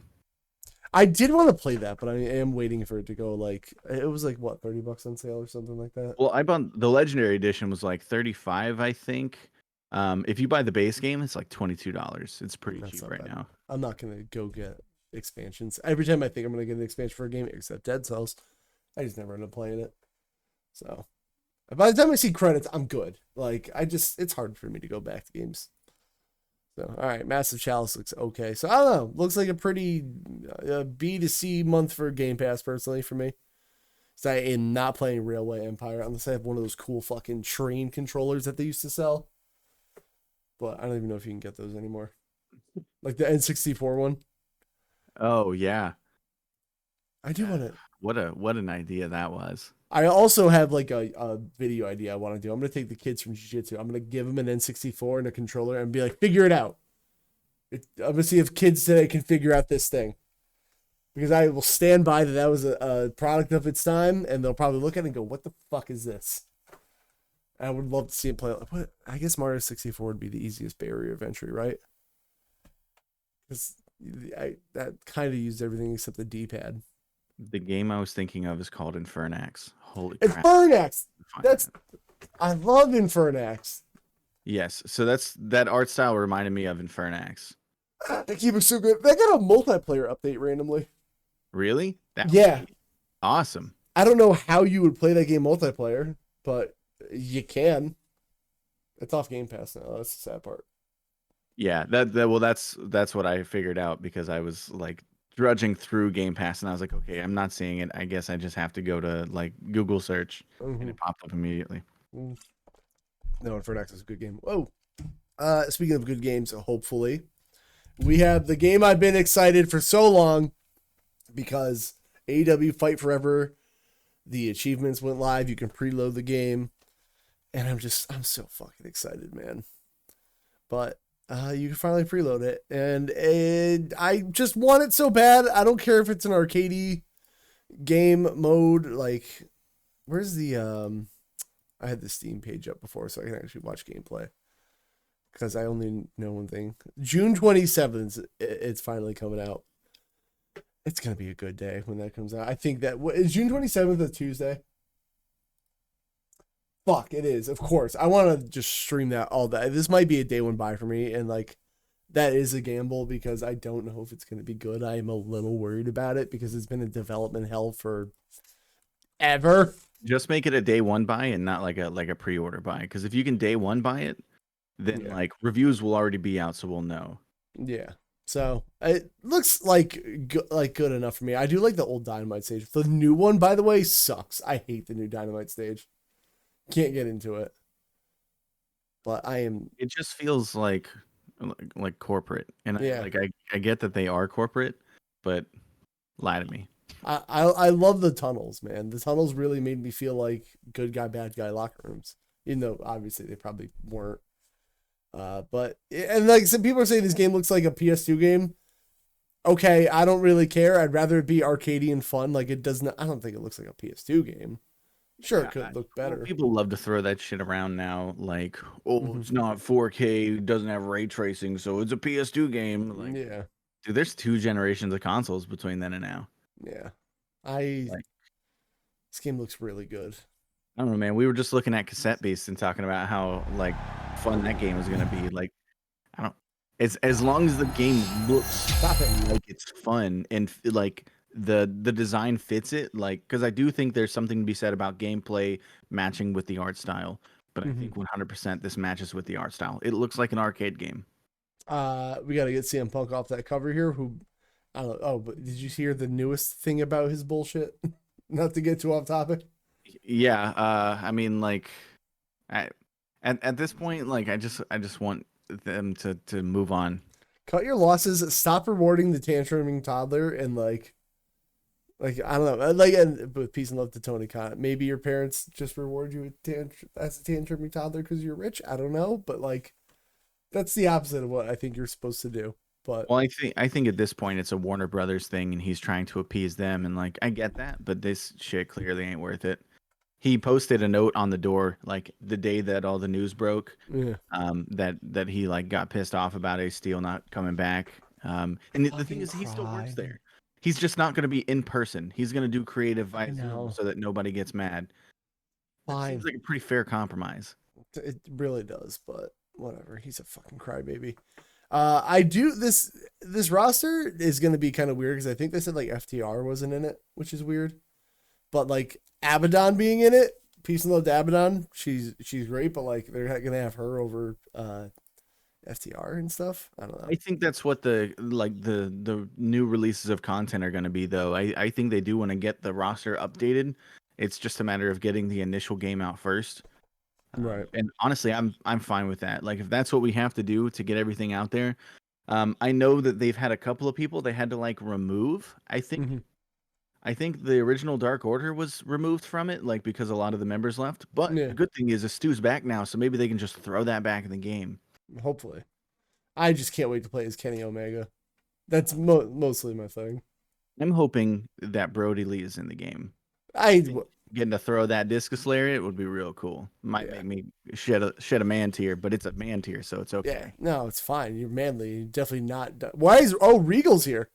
I did want to play that, but I am waiting for it to go it was like what, $30 on sale or something like that. Well, I bought the Legendary Edition was like $35, I think. If you buy the base game, it's like $22. It's pretty cheap right now. I'm not gonna go get expansions. Every time I think I'm gonna get an expansion for a game, except Dead Cells, I just never end up playing it. So by the time I see credits, I'm good. It's hard for me to go back to games. So, all right, Massive Chalice looks okay. So I don't know. Looks like a pretty B to C month for Game Pass, personally, for me. So I am not playing Railway Empire unless I have one of those cool fucking train controllers that they used to sell. But I don't even know if you can get those anymore. Like the N64 one. Oh yeah, I do want it. What an idea that was. I also have like a video idea I want to do. I'm gonna take the kids from Jiu-Jitsu. I'm gonna give them an N64 and a controller and be like, figure it out. I'm gonna see if kids today can figure out this thing. Because I will stand by that was a product of its time, and they'll probably look at it and go, "What the fuck is this?" I would love to see it play. What? I guess Mario 64 would be the easiest barrier of entry, right? Because that kind of used everything except the D-pad. The game I was thinking of is called Infernax. Holy crap. Infernax! I love Infernax. Yes, so that art style reminded me of Infernax. They keep it so good. They got a multiplayer update randomly. Really? Yeah. Awesome. I don't know how you would play that game multiplayer, but you can. It's off Game Pass now. That's the sad part. Yeah, that's what I figured out because I was like drudging through Game Pass and I was like, okay, I'm not seeing it. I guess I just have to go to like Google search and it popped up immediately. No, Infernax is a good game. Whoa. Speaking of good games, hopefully, we have the game I've been excited for so long because AEW Fight Forever, the achievements went live. You can preload the game. And I'm so fucking excited, man. But you can finally preload it. And I just want it so bad. I don't care if it's an arcadey game mode. Like, where's the I had the Steam page up before so I can actually watch gameplay. Because I only know one thing. June 27th, it's finally coming out. It's going to be a good day when that comes out. I think that... Is June 27th a Tuesday? Fuck, it is. Of course. I want to just stream that all day. This might be a day one buy for me. And like, that is a gamble because I don't know if it's going to be good. I am a little worried about it because it's been in development hell for ever. Just make it a day one buy and not like a pre-order buy. Because if you can day one buy it, then like reviews will already be out, so we'll know. Yeah. So it looks like good enough for me. I do like the old Dynamite stage. The new one, by the way, sucks. I hate the new Dynamite stage. Can't get into it. But I am. It just feels like corporate, and I get that they are corporate, but lie to me. I love the tunnels, man. The tunnels really made me feel like good guy, bad guy locker rooms. Even though obviously they probably weren't. But like some people are saying this game looks like a PS2 game. Okay, I don't really care. I'd rather it be arcadey and fun. Like it does not. I don't think it looks like a PS2 game. Sure, it could look better. People love to throw that shit around now. Like, it's not 4K, doesn't have ray tracing, so it's a PS2 game. Like, yeah, dude, there's 2 generations of consoles between then and now. Yeah, this game looks really good. I don't know, man. We were just looking at Cassette Beast and talking about how like fun that game is gonna be. Like, I don't. It's as long as the game looks like it's fun and like the design fits it. Like, because I do think there's something to be said about gameplay matching with the art style. But I think 100% this matches with the art style. It looks like an arcade game. We got to get CM Punk off that cover here. Who, I don't know. Oh, but did you hear the newest thing about his bullshit? Not to get too off topic. Yeah, I mean, like, at this point, like, I just want them to move on. Cut your losses. Stop rewarding the tantruming toddler, and like I don't know, like, and with peace and love to Tony Khan. Maybe your parents just reward you as a tantruming toddler because you're rich. I don't know, but like, that's the opposite of what I think you're supposed to do. But well, I think at this point it's a Warner Brothers thing, and he's trying to appease them, and like I get that, but this shit clearly ain't worth it. He posted a note on the door like the day that all the news broke. Yeah. That he like got pissed off about Ace Steel not coming back. And the thing is, he still works there. He's just not going to be in person. He's going to do creative via Zoom so that nobody gets mad. Fine. It seems like a pretty fair compromise. It really does, but whatever. He's a fucking crybaby. I do this roster is going to be kind of weird because I think they said like FTR wasn't in it, which is weird. But like Abaddon being in it, peace and love to Abaddon. She's great, but like they're not gonna have her over FTR and stuff. I don't know. I think that's what the new releases of content are gonna be though. I think they do want to get the roster updated. It's just a matter of getting the initial game out first. Right. And honestly, I'm fine with that. Like if that's what we have to do to get everything out there. I know that they've had a couple of people they had to like remove. I think the original Dark Order was removed from it, like because a lot of the members left. But the good thing is, Stu's back now, so maybe they can just throw that back in the game. Hopefully, I just can't wait to play as Kenny Omega. That's mostly my thing. I'm hoping that Brody Lee is in the game. Getting to throw that discus lariat would be real cool. Might make me shed a man tear, but it's a man tear, so it's okay. Yeah, no, it's fine. You're manly. You're definitely not. Why is Regal's here?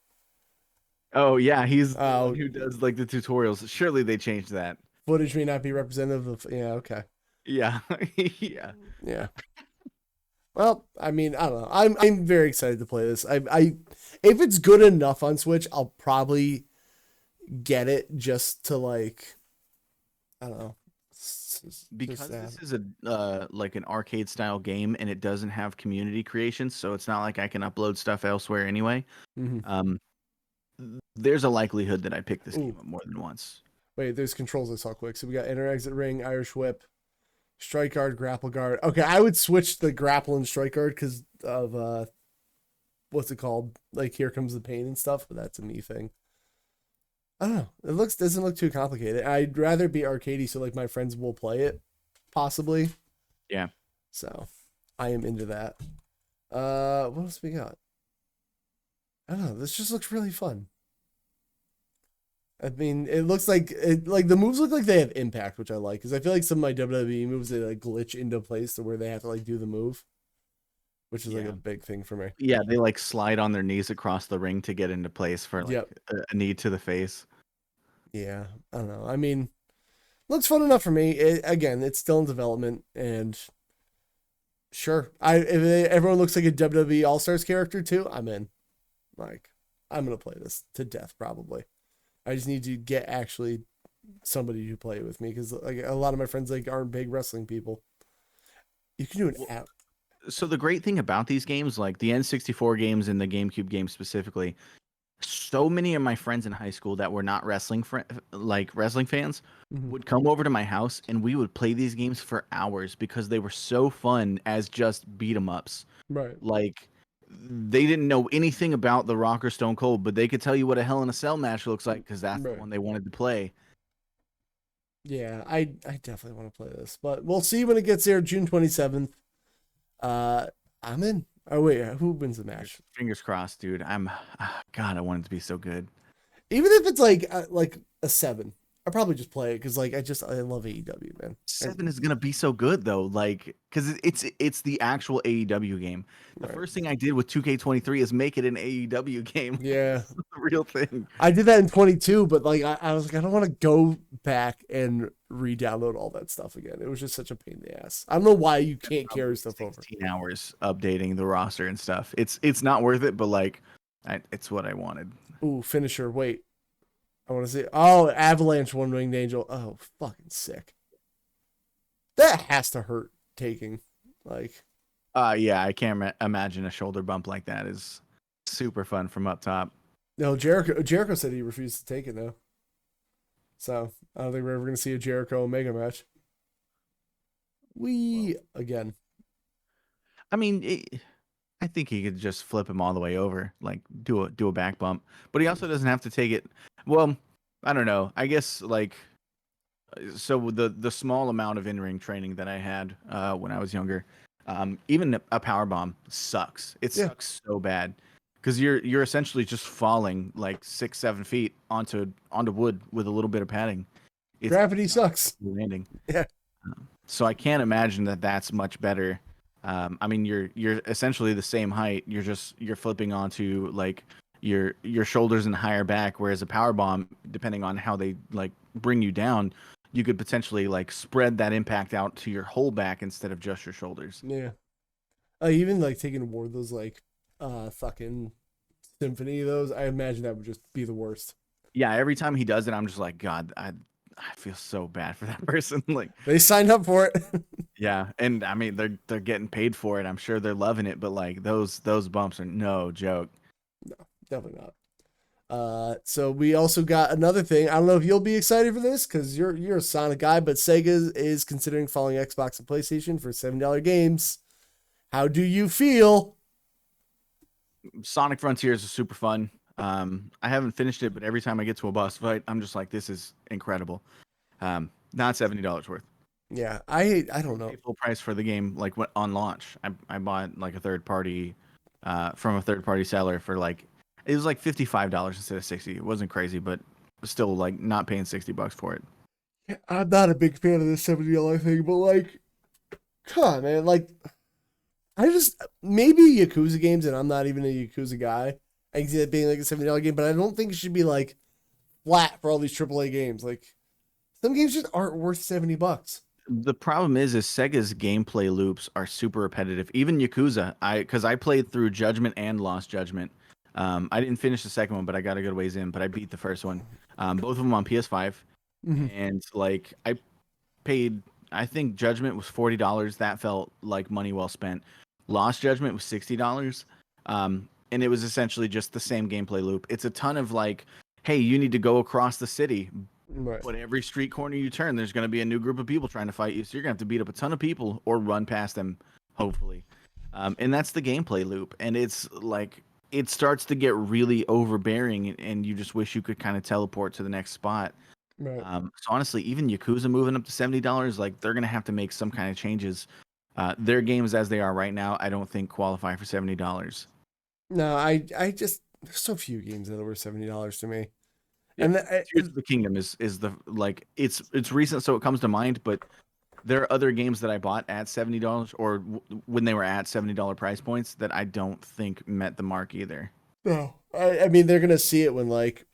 Oh yeah, he's the one who does like the tutorials. Surely they changed that. Footage may not be representative of. Yeah, okay. Yeah, yeah. Well, I mean, I don't know. I'm very excited to play this. I if it's good enough on Switch, I'll probably get it just to like, I don't know. Because this is a like an arcade style game and it doesn't have community creation, so it's not like I can upload stuff elsewhere anyway. There's a likelihood that I pick this game up more than once. Wait, there's controls I saw quick. So we got enter, exit, ring, Irish whip, strike guard, grapple guard. Okay, I would switch the grapple and strike guard because of what's it called? Like here comes the pain and stuff. But that's a me thing. I don't know. It doesn't look too complicated. I'd rather be arcadey so like my friends will play it, possibly. Yeah. So I am into that. What else we got? I don't know. This just looks really fun. I mean, it looks like the moves look like they have impact, which I like because I feel like some of my WWE moves they like glitch into place to where they have to like do the move, which is like a big thing for me. Yeah, they like slide on their knees across the ring to get into place for like Yep. a knee to the face. Yeah, I don't know. I mean, looks fun enough for me. Again, it's still in development, and sure, everyone looks like a WWE All Stars character too, I'm in. Like, I'm gonna play this to death probably. I just need to get actually somebody to play it with me because like a lot of my friends like aren't big wrestling people. You can do an app. So the great thing about these games, like the N64 games and the GameCube games specifically, so many of my friends in high school that were not wrestling fans would come over to my house and we would play these games for hours because they were so fun as just beat 'em ups. Right. Like they didn't know anything about The Rock or Stone Cold, but they could tell you what a Hell in a Cell match looks like because that's the one they wanted to play. Yeah, I definitely want to play this, but we'll see when it gets there, June 27th. I'm in. Oh wait, who wins the match? Fingers crossed, dude. God, I want it to be so good. Even if it's like a 7, I'll probably just play it because like I love AEW, man. 7 is gonna be so good though, like because it's the actual AEW game. The first thing I did with 2K23 is make it an AEW game. Yeah, It's the real thing. I did that in 22, but like I was like I don't want to go back and re-download all that stuff again. It was just such a pain in the ass. I don't know why you can't carry stuff over. 16 hours updating the roster and stuff. It's not worth it, but like, it's what I wanted. Ooh, finisher. Wait, I want to see. Oh, Avalanche, One Winged Angel. Oh, fucking sick. That has to hurt taking. Like, yeah, I can't imagine a shoulder bump like that is super fun from up top. no, Jericho said he refused to take it now. So I don't think we're ever going to see a Jericho Omega match. Again. I mean, I think he could just flip him all the way over, like do a back bump. But he also doesn't have to take it. Well, I don't know. I guess like so the small amount of in-ring training that I had when I was younger, even a power bomb sucks. It sucks so bad because you're essentially just falling like 6-7 feet onto wood with a little bit of padding. Gravity sucks. Landing. Yeah. So I can't imagine that that's much better. I mean, you're essentially the same height. You're flipping onto like your shoulders and higher back, whereas a power bomb, depending on how they like bring you down, you could potentially like spread that impact out to your whole back instead of just your shoulders. Yeah. Even like taking one of those like fucking symphony of those, I imagine that would just be the worst. Yeah, every time he does it, I'm just like, God, I feel so bad for that person. Like they signed up for it. Yeah, and I mean they're getting paid for it. I'm sure they're loving it, but like those bumps are no joke. No, definitely not. So we also got another thing. I don't know if you'll be excited for this because you're a Sonic guy, but Sega is considering following Xbox and PlayStation for $7 games. How do you feel? Sonic Frontiers is super fun. I haven't finished it, but every time I get to a boss fight, I'm just like, this is incredible. Not $70 worth. Yeah, I don't know. Full price for the game, like on launch. I bought like a third party from a third party seller for like it was like $55 instead of $60. It wasn't crazy, but still like not paying $60 for it. I'm not a big fan of this $70 thing, but like, come on, man. Like, I just maybe Yakuza games, and I'm not even a Yakuza guy. I can see that being like a $70 game, but I don't think it should be like flat for all these AAA games. Like, some games just aren't worth $70. The problem is Sega's gameplay loops are super repetitive. Even Yakuza, because I played through Judgment and Lost Judgment. I didn't finish the second one, but I got a good ways in. But I beat the first one. Both of them on PS5, and like I paid. I think Judgment was $40. That felt like money well spent. Lost Judgment was $60. And it was essentially just the same gameplay loop. It's a ton of like, hey, you need to go across the city. Right. But every street corner you turn, there's going to be a new group of people trying to fight you. So you're going to have to beat up a ton of people or run past them, hopefully. And that's the gameplay loop. And it's like, it starts to get really overbearing and you just wish you could kind of teleport to the next spot. Right. So honestly, even Yakuza moving up to $70, like they're going to have to make some kind of changes. Their games as they are right now, I don't think qualify for $70. No, I just, there's so few games that are worth $70 to me. Yeah. Tears of the Kingdom is the like it's recent, so it comes to mind, but there are other games that I bought at $70 or when they were at $70 price points that I don't think met the mark either. No, I mean they're gonna see it when like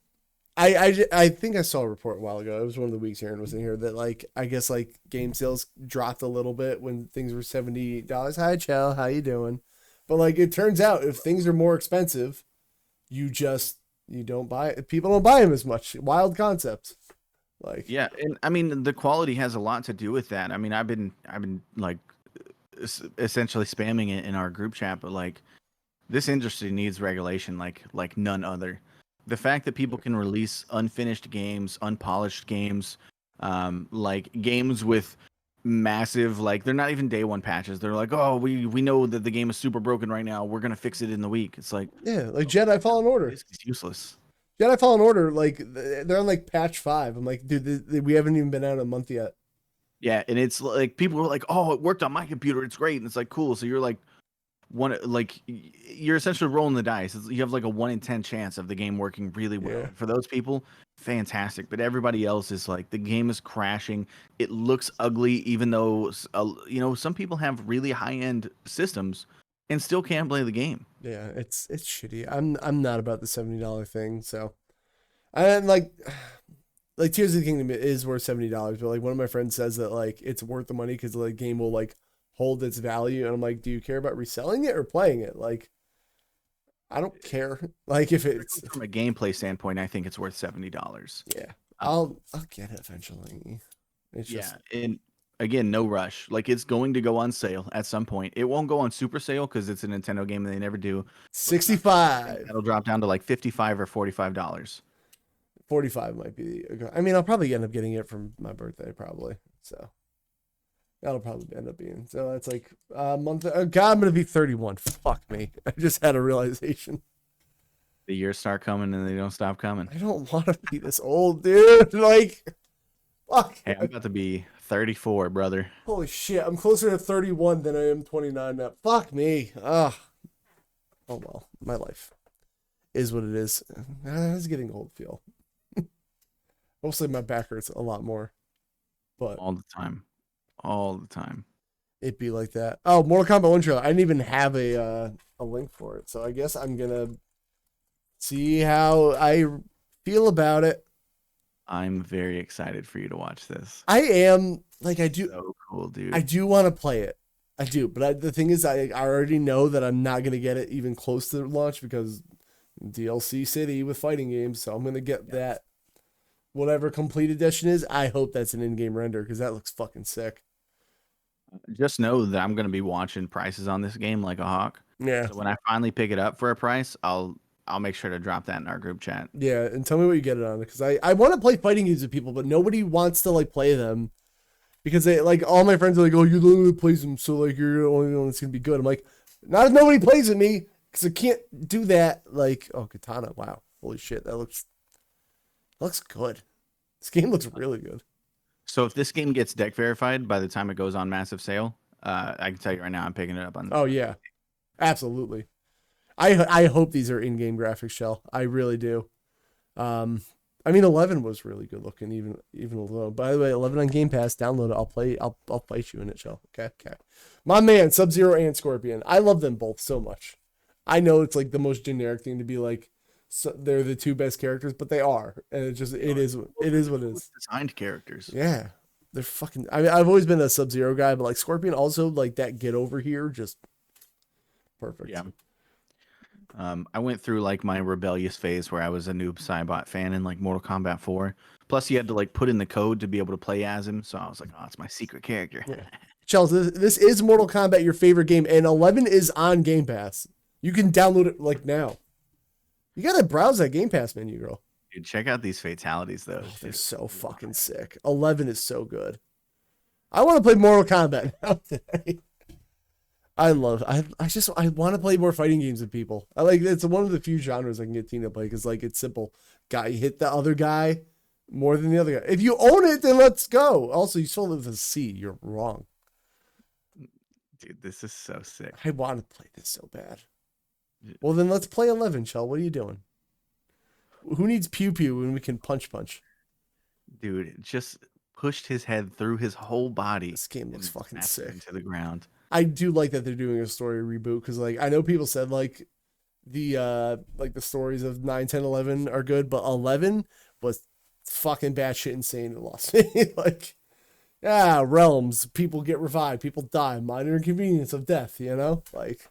I think I saw a report a while ago. It was one of the weeks Aren was in here that like I guess like game sales dropped a little bit when things were $70. Hi, Chell, how you doing? But like it turns out if things are more expensive, you don't buy it. People don't buy them as much. Wild concept. Like yeah, and I mean the quality has a lot to do with that. I mean I've been like essentially spamming it in our group chat, but like this industry needs regulation like none other. The fact that people can release unfinished games, unpolished games, like games with massive like they're not even day one patches. They're like, oh, we know that the game is super broken right now. We're gonna fix it in the week. It's like yeah, like Jedi Fallen Order. This is useless. Jedi Fallen Order, like they're on like patch 5. I'm like, dude, we haven't even been out a month yet. Yeah, and it's like people were like, oh, it worked on my computer. It's great, and it's like cool. So you're like you're essentially rolling the dice. You have like a 1 in 10 chance of the game working really well. Yeah. For those people, fantastic. But everybody else is like the game is crashing. It looks ugly, even though some people have really high end systems and still can't play the game. Yeah, it's shitty. I'm not about the $70 thing. So, and like Tears of the Kingdom is worth $70, but like one of my friends says that like it's worth the money because the game will like hold its value, and I'm like, do you care about reselling it or playing it? Like, I don't care. Like if it's from a gameplay standpoint, I think it's worth $70. Yeah, I'll get it eventually. It's just and again, no rush. Like it's going to go on sale at some point. It won't go on super sale because it's a Nintendo game and they never do. 65. That'll drop down to like $55 or $45. 45 might be. I mean, I'll probably end up getting it for my birthday, probably. So that'll probably end up being. So that's like a month. God, I'm gonna be 31. Fuck me. I just had a realization. The years start coming and they don't stop coming. I don't want to be this old, dude. Like, fuck. Hey, I'm about to be 34, brother. Holy shit. I'm closer to 31 than I am 29 now. Fuck me. Ugh. Oh well, my life is what it is. It's getting old, feel. Mostly my back hurts a lot more. But all the time. All the time. It'd be like that. Oh, Mortal Kombat 1 trailer. I didn't even have a link for it. So I guess I'm gonna see how I feel about it. I'm very excited for you to watch this. I am. Like I do. So cool, dude. I do want to play it. I do. But the thing is, I already know that I'm not gonna get it even close to launch because DLC City with fighting games. So I'm gonna get that. Whatever complete edition is, I hope that's an in-game render because that looks fucking sick. Just know that I'm gonna be watching prices on this game like a hawk. Yeah. So when I finally pick it up for a price, I'll make sure to drop that in our group chat. Yeah, and tell me what you get it on because I want to play fighting games with people, but nobody wants to like play them because they like all my friends are like, oh, you literally plays them, so like you're the only one that's gonna be good. I'm like, not if nobody plays with me because I can't do that. Like, oh, Katana, wow, holy shit, that looks good. This game looks really good. So if this game gets deck verified by the time it goes on massive sale, I can tell you right now, I'm picking it up on. Oh yeah, absolutely. I hope these are in-game graphics, Shell. I really do. I mean, 11 was really good looking, even although. By the way, 11 on Game Pass. Download it. I'll play. I'll fight you in it, Shell. Okay. My man, Sub-Zero and Scorpion. I love them both so much. I know it's like the most generic thing to be like. So they're the two best characters, but they are, and it is what it is. Designed characters. Yeah, they're fucking. I mean, I've always been a Sub-Zero guy, but like Scorpion also like that. Get over here, just perfect. Yeah. I went through like my rebellious phase where I was a noob Cybot fan in like Mortal Kombat 4. Plus, you had to like put in the code to be able to play as him. So I was like, oh, it's my secret character. Yeah. Chelsea, this is Mortal Kombat, your favorite game, and 11 is on Game Pass. You can download it like now. You gotta browse that Game Pass menu, girl. Dude, check out these fatalities though. Oh, they're so fucking sick. 11 is so good. I want to play Mortal Kombat now today. I want to play more fighting games with people. I like it's one of the few genres I can get Tina to play because like it's simple. Guy hit the other guy more than the other guy. If you own it, then let's go. Also, you spelled it with a C. You're wrong. Dude, this is so sick. I want to play this so bad. Well, then let's play 11, Shell. What are you doing? Who needs pew pew when we can punch punch? Dude, just pushed his head through his whole body This game looks and fucking smashed him sick. into the ground. I do like that they're doing a story reboot because like I know people said like the stories of 9, 10, 11 are good, but 11 was fucking batshit insane and lost me. Like, yeah, realms, people get revived, people die, minor inconvenience of death, you know? Like,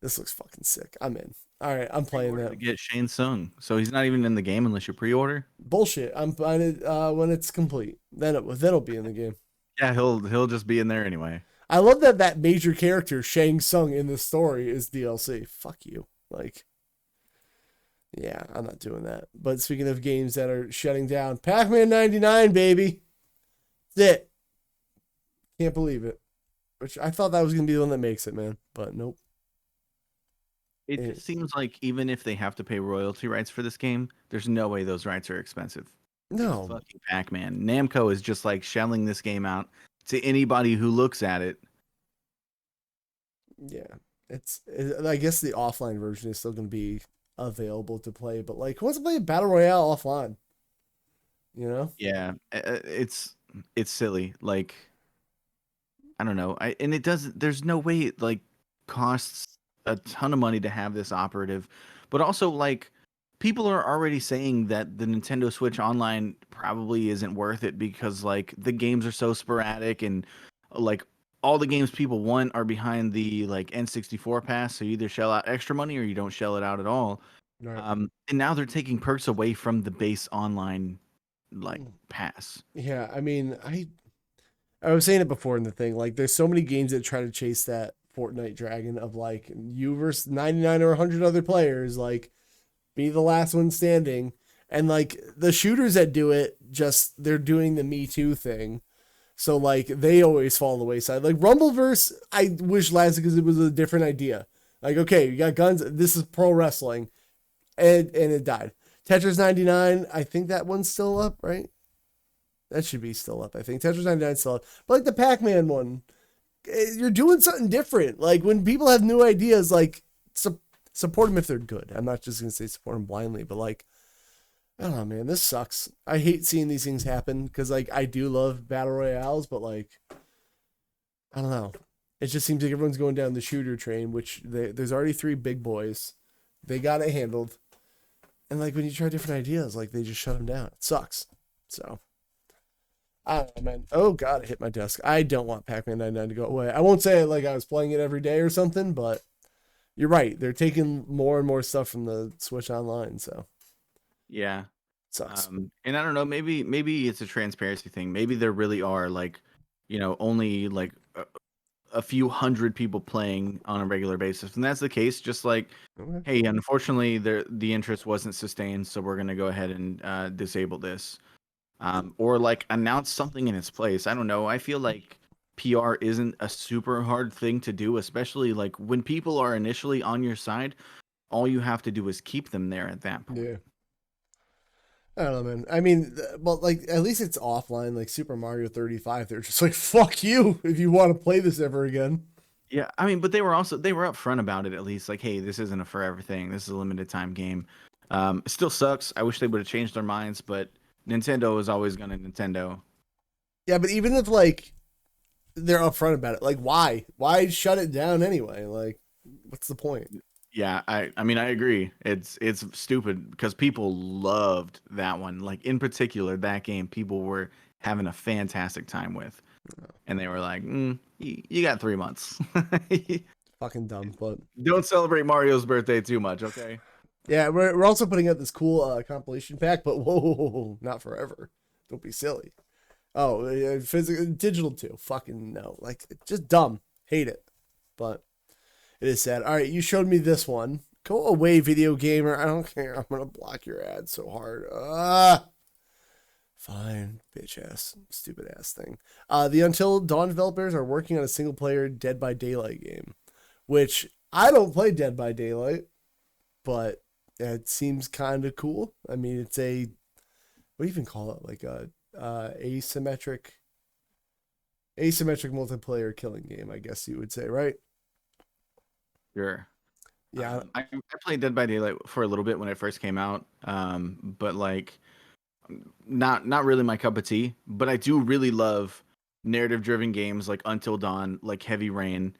this looks fucking sick. I'm in. All right, I'm playing that. To get Shane Tsung, so he's not even in the game unless you pre-order. Bullshit. I'm buying it when it's complete. Then it'll be in the game. Yeah, he'll just be in there anyway. I love that major character Shang Tsung in this story is DLC. Fuck you. Like, yeah, I'm not doing that. But speaking of games that are shutting down, Pac-Man 99, baby. That's it. Can't believe it. Which I thought that was gonna be the one that makes it, man. But nope. It just seems like even if they have to pay royalty rights for this game, there's no way those rights are expensive. No. It's fucking Pac-Man. Namco is just like shelling this game out to anybody who looks at it. Yeah. I guess the offline version is still going to be available to play, but like who wants to play a battle royale offline? You know? Yeah, it's silly. Like, I don't know. And it doesn't. There's no way it like costs a ton of money to have this operative, but also like people are already saying that the Nintendo Switch Online probably isn't worth it because like the games are so sporadic and like all the games people want are behind the like N64 pass, so you either shell out extra money or you don't shell it out at all. Right. And now they're taking perks away from the base online like pass. Yeah, I mean, I was saying it before in the thing, like there's so many games that try to chase that Fortnite dragon of like you versus 99 or 100 other players, like be the last one standing. And like the shooters that do it, just they're doing the Me Too thing. So like they always fall on the wayside. Like Rumbleverse, I wish lasted because it was a different idea. Like, okay, you got guns, this is pro wrestling. And it died. Tetris 99, I think that one's still up, right? That should be still up, I think. Tetris 99 still up. But like the Pac-Man one, you're doing something different. Like when people have new ideas, like support them if they're good. I'm not just gonna say support them blindly, but like I don't know, man. This sucks. I hate seeing these things happen because like I do love battle royales, but like I don't know. It just seems like everyone's going down the shooter train, which there's already 3 big boys. They got it handled, and like when you try different ideas, like they just shut them down. It sucks. So. I don't know, man. Oh god, it hit my desk. I don't want Pac-Man 99 to go away. I won't say it like I was playing it every day or something, but you're right. They're taking more and more stuff from the Switch Online, so Yeah. sucks. And I don't know, maybe it's a transparency thing. Maybe there really are like, only like a few hundred people playing on a regular basis. And that's the case, just like, Okay. hey, unfortunately the interest wasn't sustained, so we're gonna go ahead and disable this. Or like announce something in its place. I don't know. I feel like PR isn't a super hard thing to do, especially like when people are initially on your side. All you have to do is keep them there at that point. Yeah. I don't know, man. I mean, but like at least it's offline. Like Super Mario 35, they're just like fuck you if you want to play this ever again. Yeah, I mean, but they were upfront about it at least. Like, hey, this isn't a forever thing. This is a limited time game. It still sucks. I wish they would have changed their minds, but Nintendo is always gonna Nintendo. Yeah, but even if like they're upfront about it, like why shut it down anyway? Like, what's the point? Yeah, I mean I agree. It's stupid because people loved that one. Like in particular, that game people were having a fantastic time with, and they were like, "You got 3 months. Fucking dumb, but Don't celebrate Mario's birthday too much, okay?" yeah, we're also putting out this cool compilation pack, but whoa, not forever. Don't be silly. Oh, physical, digital too. Fucking no, like just dumb. Hate it, but it is sad. All right, you showed me this one. Go away, video gamer. I don't care. I'm gonna block your ad so hard. Fine, bitch ass, stupid ass thing. The Until Dawn developers are working on a single player Dead by Daylight game, which I don't play Dead by Daylight, but it seems kind of cool. I mean, it's a, what do you even call it? Like a asymmetric multiplayer killing game, I guess you would say, right? Sure. Yeah. I played Dead by Daylight for a little bit when it first came out, but like not really my cup of tea. But I do really love narrative-driven games like Until Dawn, like Heavy Rain,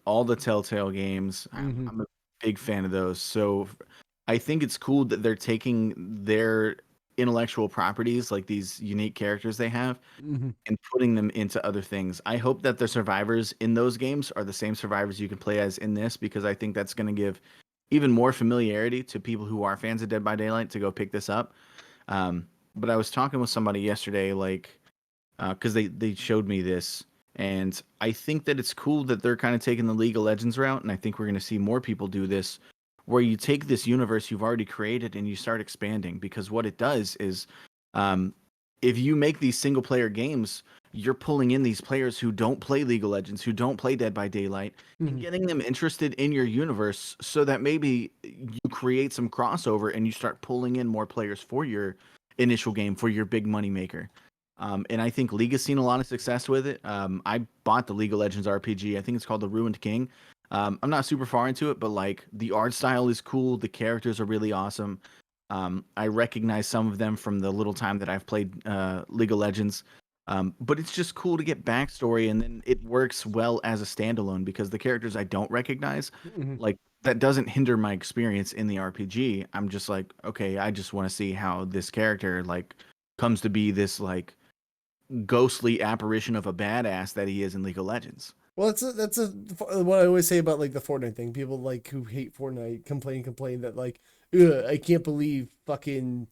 all the Telltale games. Mm-hmm. I'm a big fan of those. So I think it's cool that they're taking their intellectual properties, like these unique characters they have, Mm-hmm. and putting them into other things. I hope that the survivors in those games are the same survivors you can play as in this, because I think that's going to give even more familiarity to people who are fans of Dead by Daylight to go pick this up. But I was talking with somebody yesterday, like, because they showed me this, and I think that it's cool that they're kind of taking the League of Legends route, and I think we're going to see more people do this, where you take this universe you've already created and you start expanding. Because what it does is, if you make these single player games, you're pulling in these players who don't play League of Legends, who don't play Dead by Daylight, and getting them interested in your universe, so that maybe you create some crossover and you start pulling in more players for your initial game, for your big money maker. And I think League has seen a lot of success with it. I bought the League of Legends RPG. I think it's called The Ruined King. I'm not super far into it, but like the art style is cool. The characters are really awesome. I recognize some of them from the little time that I've played League of Legends. But it's just cool to get backstory, and then it works well as a standalone, because the characters I don't recognize, Mm-hmm. like, that doesn't hinder my experience in the RPG. I'm just like, okay, I just want to see how this character like comes to be this like ghostly apparition of a badass that he is in League of Legends. Well, that's what I always say about like the Fortnite thing. People like who hate Fortnite complain that like, ugh, I can't believe fucking,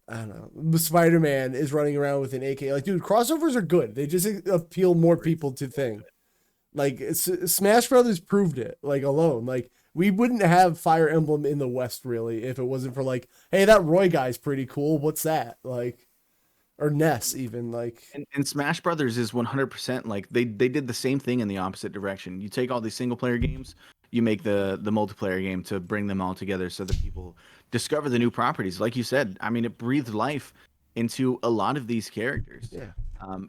I don't know, Spider-Man is running around with an AK. Like, dude, crossovers are good. They just appeal more people to thing. Like Smash Brothers proved it. Like alone, like we wouldn't have Fire Emblem in the West really if it wasn't for like, hey, that Roy guy's pretty cool. What's that like? Or Ness even like. And Smash Brothers is 100% like they did the same thing in the opposite direction. You take all these single player games, you make the multiplayer game to bring them all together so that people discover the new properties. Like you said, I mean, it breathed life into a lot of these characters. Yeah.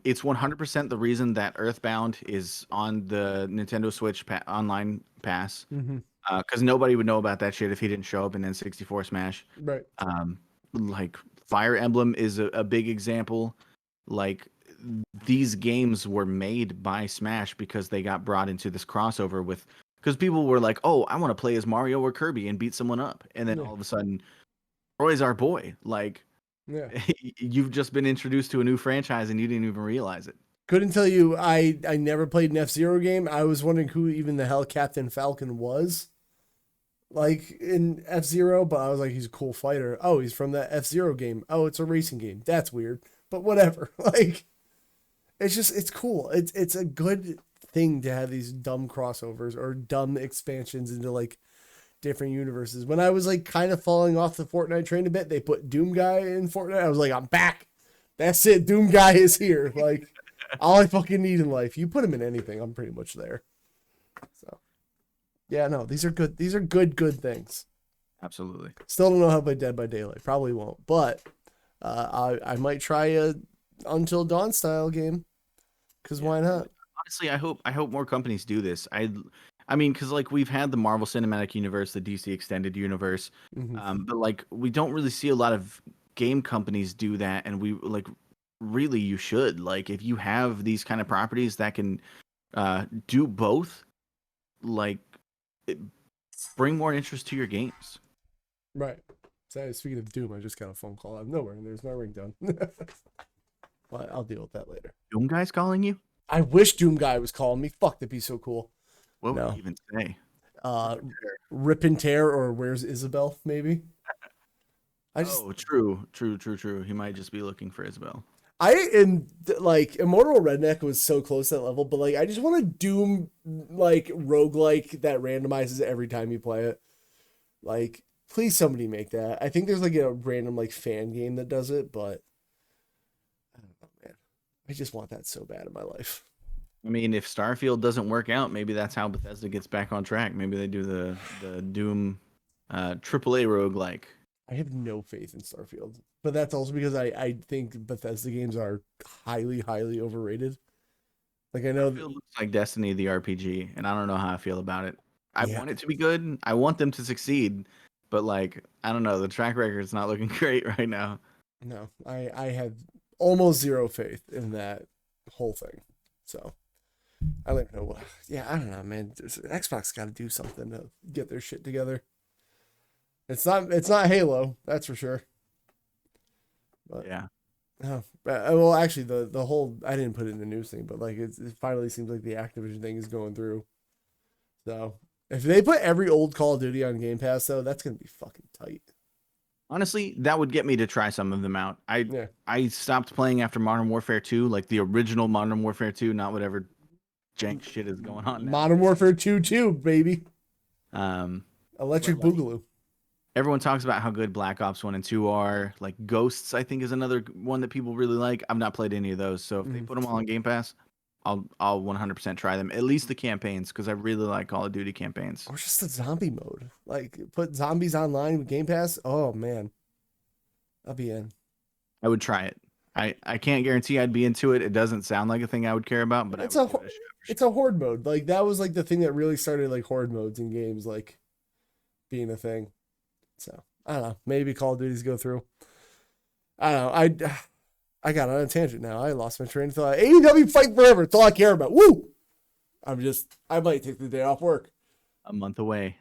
It's 100% the reason that Earthbound is on the Nintendo Switch online pass, Mm-hmm. because nobody would know about that shit if he didn't show up in N64 Smash. Right. Like Fire Emblem is a big example. Like, these games were made by Smash because they got brought into this crossover with, because people were like, oh, I want to play as Mario or Kirby and beat someone up, and then all of a sudden, Roy's our boy. Like, Yeah. you've just been introduced to a new franchise and you didn't even realize it. Couldn't tell you. I never played an F-Zero game. I was wondering who even the hell Captain Falcon was, like in F-Zero, but I was like, he's a cool fighter. Oh, he's from that F-Zero game. Oh, it's a racing game. That's weird, but whatever. Like, it's cool. It's a good thing to have these dumb crossovers or dumb expansions into like different universes. When I was like kind of falling off the Fortnite train a bit, they put Doom Guy in Fortnite. I was like, I'm back. That's it. Doom Guy is here. Like, all I fucking need in life. You put him in anything, I'm pretty much there. So, yeah, no, these are good. These are good things. Absolutely. Still don't know how to play Dead by Daylight. Probably won't, but I might try a Until Dawn style game. Because why not? Honestly, I hope more companies do this. I mean, because like we've had the Marvel Cinematic Universe, the DC Extended Universe, but like we don't really see a lot of game companies do that, and we like really you should. Like, if you have these kind of properties that can do both, like bring more interest to your games. Right. So, speaking of Doom, I just got a phone call out of nowhere, and there's my ringtone. But I'll deal with that later. Doom Guy's calling you? I wish Doom Guy was calling me. Fuck, that'd be so cool. What would you even say? Rip and Tear, or Where's Isabel, maybe? True. He might just be looking for Isabel. I am like Immortal Redneck was so close to that level, but like I just want a Doom like roguelike that randomizes every time you play it. Like, please somebody make that. I think there's like a random like fan game that does it, but I don't know, man. I just want that so bad in my life. I mean, if Starfield doesn't work out, maybe that's how Bethesda gets back on track. Maybe they do the Doom AAA roguelike. I have no faith in Starfield, but that's also because I think Bethesda games are highly overrated. Like, I know Starfield looks like Destiny the RPG, and I don't know how I feel about it. I want it to be good. I want them to succeed, but like I don't know, the track record is not looking great right now. No, I have almost zero faith in that whole thing. So I don't know. Yeah, I don't know, man. Xbox got to do something to get their shit together. It's not Halo, that's for sure. But, yeah. No, well, actually, the whole I didn't put it in the news thing, but like it finally seems like the Activision thing is going through. So if they put every old Call of Duty on Game Pass, though, that's gonna be fucking tight. Honestly, that would get me to try some of them out. I stopped playing after Modern Warfare 2, like the original Modern Warfare 2, not whatever jank shit is going on now. Modern Warfare 2, baby. Electric like, Boogaloo. Everyone talks about how good Black Ops 1 and 2 are. Like Ghosts, I think, is another one that people really like. I've not played any of those, so if they put them all on Game Pass, I'll 100% try them. At least the campaigns, because I really like Call of Duty campaigns. Or just the zombie mode. Like put zombies online with Game Pass. Oh man, I'll be in. I would try it. I can't guarantee I'd be into it. It doesn't sound like a thing I would care about, but it's a horde mode. Like that was like the thing that really started like horde modes in games, like being a thing. So I don't know. Maybe Call of Duty's go through. I don't know. I got on a tangent now. I lost my train of thought. AEW Fight Forever. It's all I care about. Woo! I might take the day off work. A month away.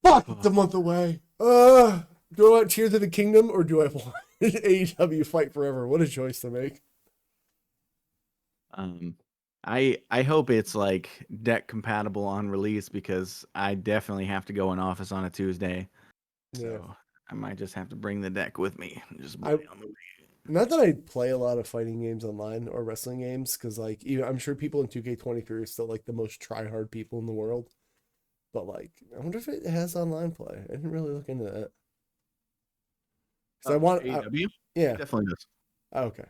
Fuck, it's a month away. Do I want Tears of the Kingdom or do I want AEW Fight Forever? What a choice to make. I hope it's like deck compatible on release because I definitely have to go in office on a Tuesday. So I might just have to bring the deck with me. Just play on the way. Not that I play a lot of fighting games online or wrestling games, because like I'm sure people in 2K23 are still like the most try-hard people in the world. But like, I wonder if it has online play. I didn't really look into that. I want AEW? Yeah, it definitely does. Okay,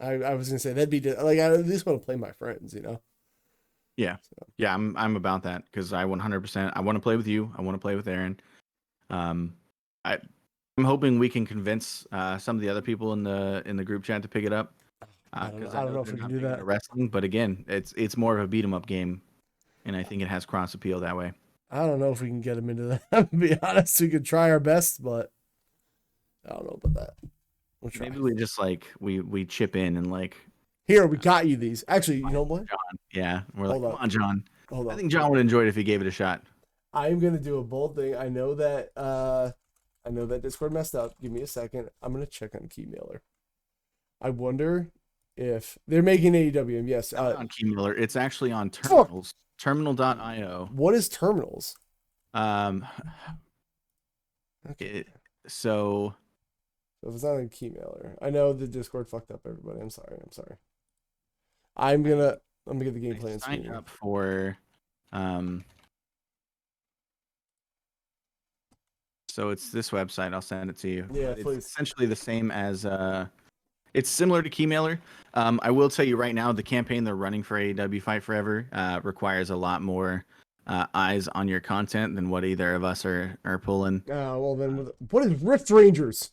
I was gonna say that'd be like I at least want to play my friends, Yeah, so. Yeah, I'm about that because I 100% I want to play with you. I want to play with Aren. I'm hoping we can convince some of the other people in the group chat to pick it up. I don't know if we can do that. Wrestling, but again, it's more of a beat 'em up game, and I think it has cross appeal that way. I don't know if we can get them into that. To be honest, we could try our best, but I don't know about that. We'll try. Maybe we just like we chip in and like. Here, we got you these. Actually, you know what? John, yeah, we're like, come on, John. Hold on. I think John would enjoy it if he gave it a shot. I'm gonna do a bold thing. I know that Discord messed up. Give me a second. I'm gonna check on Keymailer. I wonder if they're making AEW. And yes, on Keymailer. It's actually on Terminals. Terminal.io. What is Terminals? Okay. So if it's not on Keymailer, I know the Discord fucked up everybody. I'm sorry. I'm gonna get the game plan. Sign up for So it's this website. I'll send it to you. Yeah, it's please. Essentially the same as it's similar to Keymailer. I will tell you right now, the campaign they're running for AEW Fight Forever requires a lot more eyes on your content than what either of us are pulling. Oh, well then, what is Rift Rangers?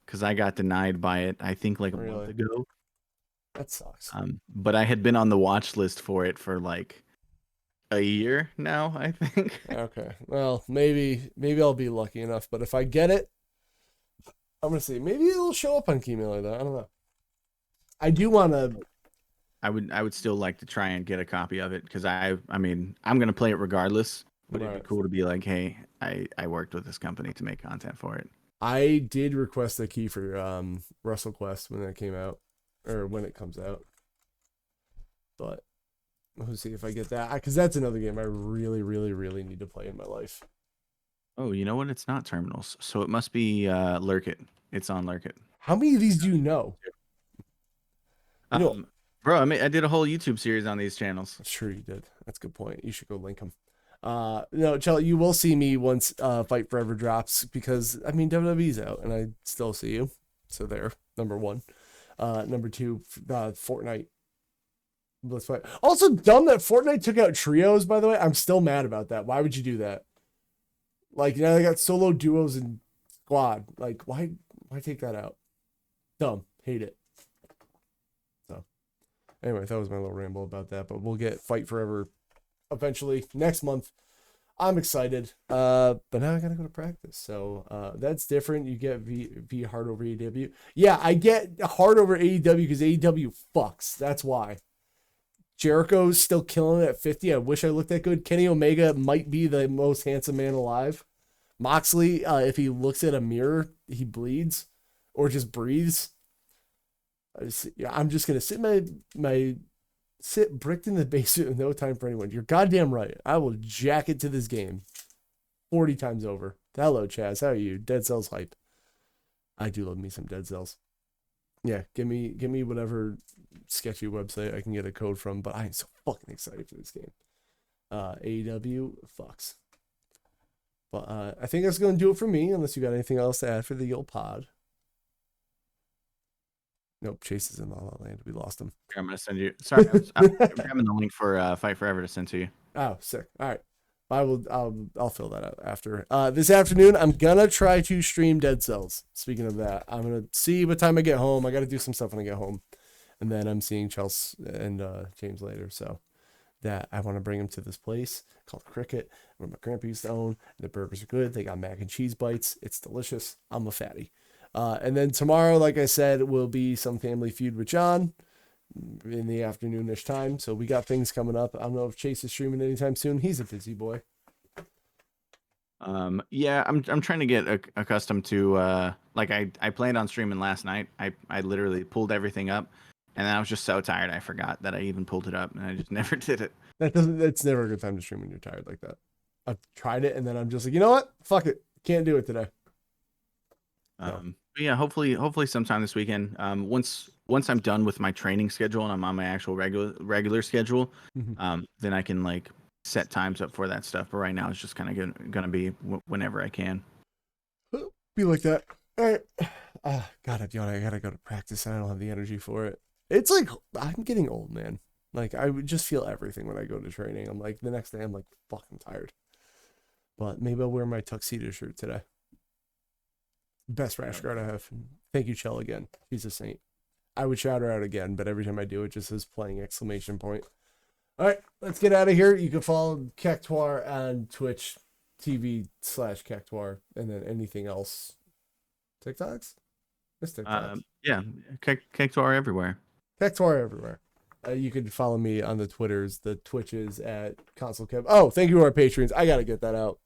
Because I got denied by it, I think like a month ago. That sucks. But I had been on the watch list for it for like a year now, I think. Okay. Well, maybe I'll be lucky enough, but if I get it, I'm gonna see. Maybe it'll show up on Keymailer though. I don't know. I do want to. I would still like to try and get a copy of it because I mean I'm gonna play it regardless. But it'd be cool to be like, hey, I worked with this company to make content for it. I did request a key for WrestleQuest when that came out, or when it comes out. But let's see if I get that, because that's another game I really, really, really need to play in my life. Oh, you know what? It's not Terminals, so it must be Lurk It. It's on Lurk It. How many of these do you know? Bro, I did a whole YouTube series on these channels. Sure you did. That's a good point. You should go link them. No, Chell, you will see me once Fight Forever drops, because I mean WWE's out and I still see you. So there, number one. Number two, Fortnite. Let's fight. Also dumb that Fortnite took out trios, by the way. I'm still mad about that. Why would you do that? Like, they got solo duos and squad. Like, why take that out? Dumb. Hate it. So anyway, that was my little ramble about that, but we'll get Fight Forever eventually next month. I'm excited. But now I gotta go to practice. So that's different. You get V hard over AEW. Yeah, I get hard over AEW because AEW fucks. That's why. Jericho's still killing it at 50. I wish I looked that good. Kenny Omega might be the most handsome man alive. Moxley, if he looks at a mirror, he bleeds or just breathes. I'm just gonna sit sit bricked in the basement with no time for anyone. You're goddamn right. I will jack it to this game 40 times over. Hello, Chaz. How are you? Dead Cells hype. I do love me some Dead Cells. Yeah, give me whatever sketchy website I can get a code from, but I am so fucking excited for this game. AEW fucks. But I think that's going to do it for me, unless you got anything else to add for the old pod. Nope, Chase is in La La Land. We lost him. I'm going to send you. Sorry, I'm grabbing the link for Fight Forever to send to you. Oh, sick. All right. I'll fill that out after. This afternoon, I'm going to try to stream Dead Cells. Speaking of that, I'm going to see what time I get home. I got to do some stuff when I get home. And then I'm seeing Chelsea and James later. So that I want to bring him to this place called Cricket, where my grandpa used to own. The burgers are good. They got mac and cheese bites. It's delicious. I'm a fatty. And then tomorrow, like I said, will be some Family Feud with John in the afternoonish time. So we got things coming up. I don't know if Chase is streaming anytime soon. He's a busy boy. Yeah, I'm trying to get accustomed to like I planned on streaming last night. I literally pulled everything up, and then I was just so tired I forgot that I even pulled it up, and I just never did it. That's never a good time to stream when you're tired like that. I've tried it, and then I'm just like, you know what? Fuck it. Can't do it today. Yeah, hopefully sometime this weekend. Once I'm done with my training schedule and I'm on my actual regular schedule, then I can like set times up for that stuff. But right now it's just kind of gonna be whenever I can. Be like that. All right. God, I gotta go to practice. I don't have the energy for it. It's like I'm getting old, man. Like I would just feel everything when I go to training. I'm like the next day I'm like fucking tired. But maybe I'll wear my tuxedo shirt today. Best rash guard I have. Thank you, Chell, again. She's a saint. I would shout her out again, but every time I do, it just says playing exclamation point. All right, let's get out of here. You can follow Cactuar on Twitch TV/Cactuar, and then anything else. TikToks? It's TikToks. Yeah, Cactuar everywhere. Cactuar everywhere. You can follow me on the Twitters, the Twitches at Console Kev. Oh, thank you to our patrons. I got to get that out.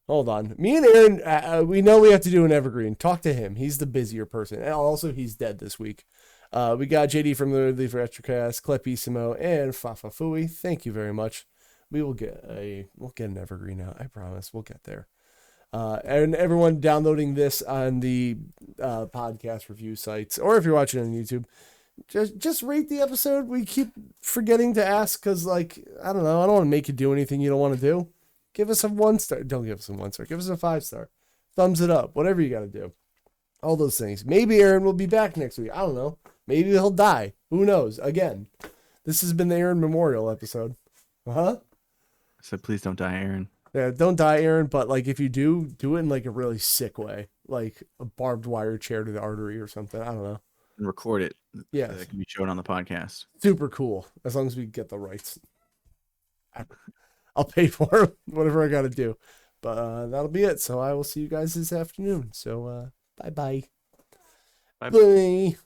Hold on. Me and Aaron, we know we have to do an evergreen. Talk to him. He's the busier person. And also, he's dead this week. We got JD from the Leaf Retrocast, Clepissimo, and Fafafui. Thank you very much. We'll get an evergreen out. I promise. We'll get there. And everyone downloading this on the podcast review sites, or if you're watching on YouTube, just rate the episode. We keep forgetting to ask because, like, I don't know. I don't want to make you do anything you don't want to do. Give us a 1-star. Don't give us a 1-star. Give us a 5-star. Thumbs it up. Whatever you got to do. All those things. Maybe Aaron will be back next week. I don't know. Maybe he'll die. Who knows? Again, this has been the Aaron Memorial episode. I said, please don't die, Aaron. Yeah, don't die, Aaron. But like, if you do it in like a really sick way, like a barbed wire chair to the artery or something. I don't know. And record it. Yeah, so that can be shown on the podcast. Super cool. As long as we get the rights. I'll pay for whatever I got to do. But that'll be it. So I will see you guys this afternoon. So bye-bye. Bye. Bye.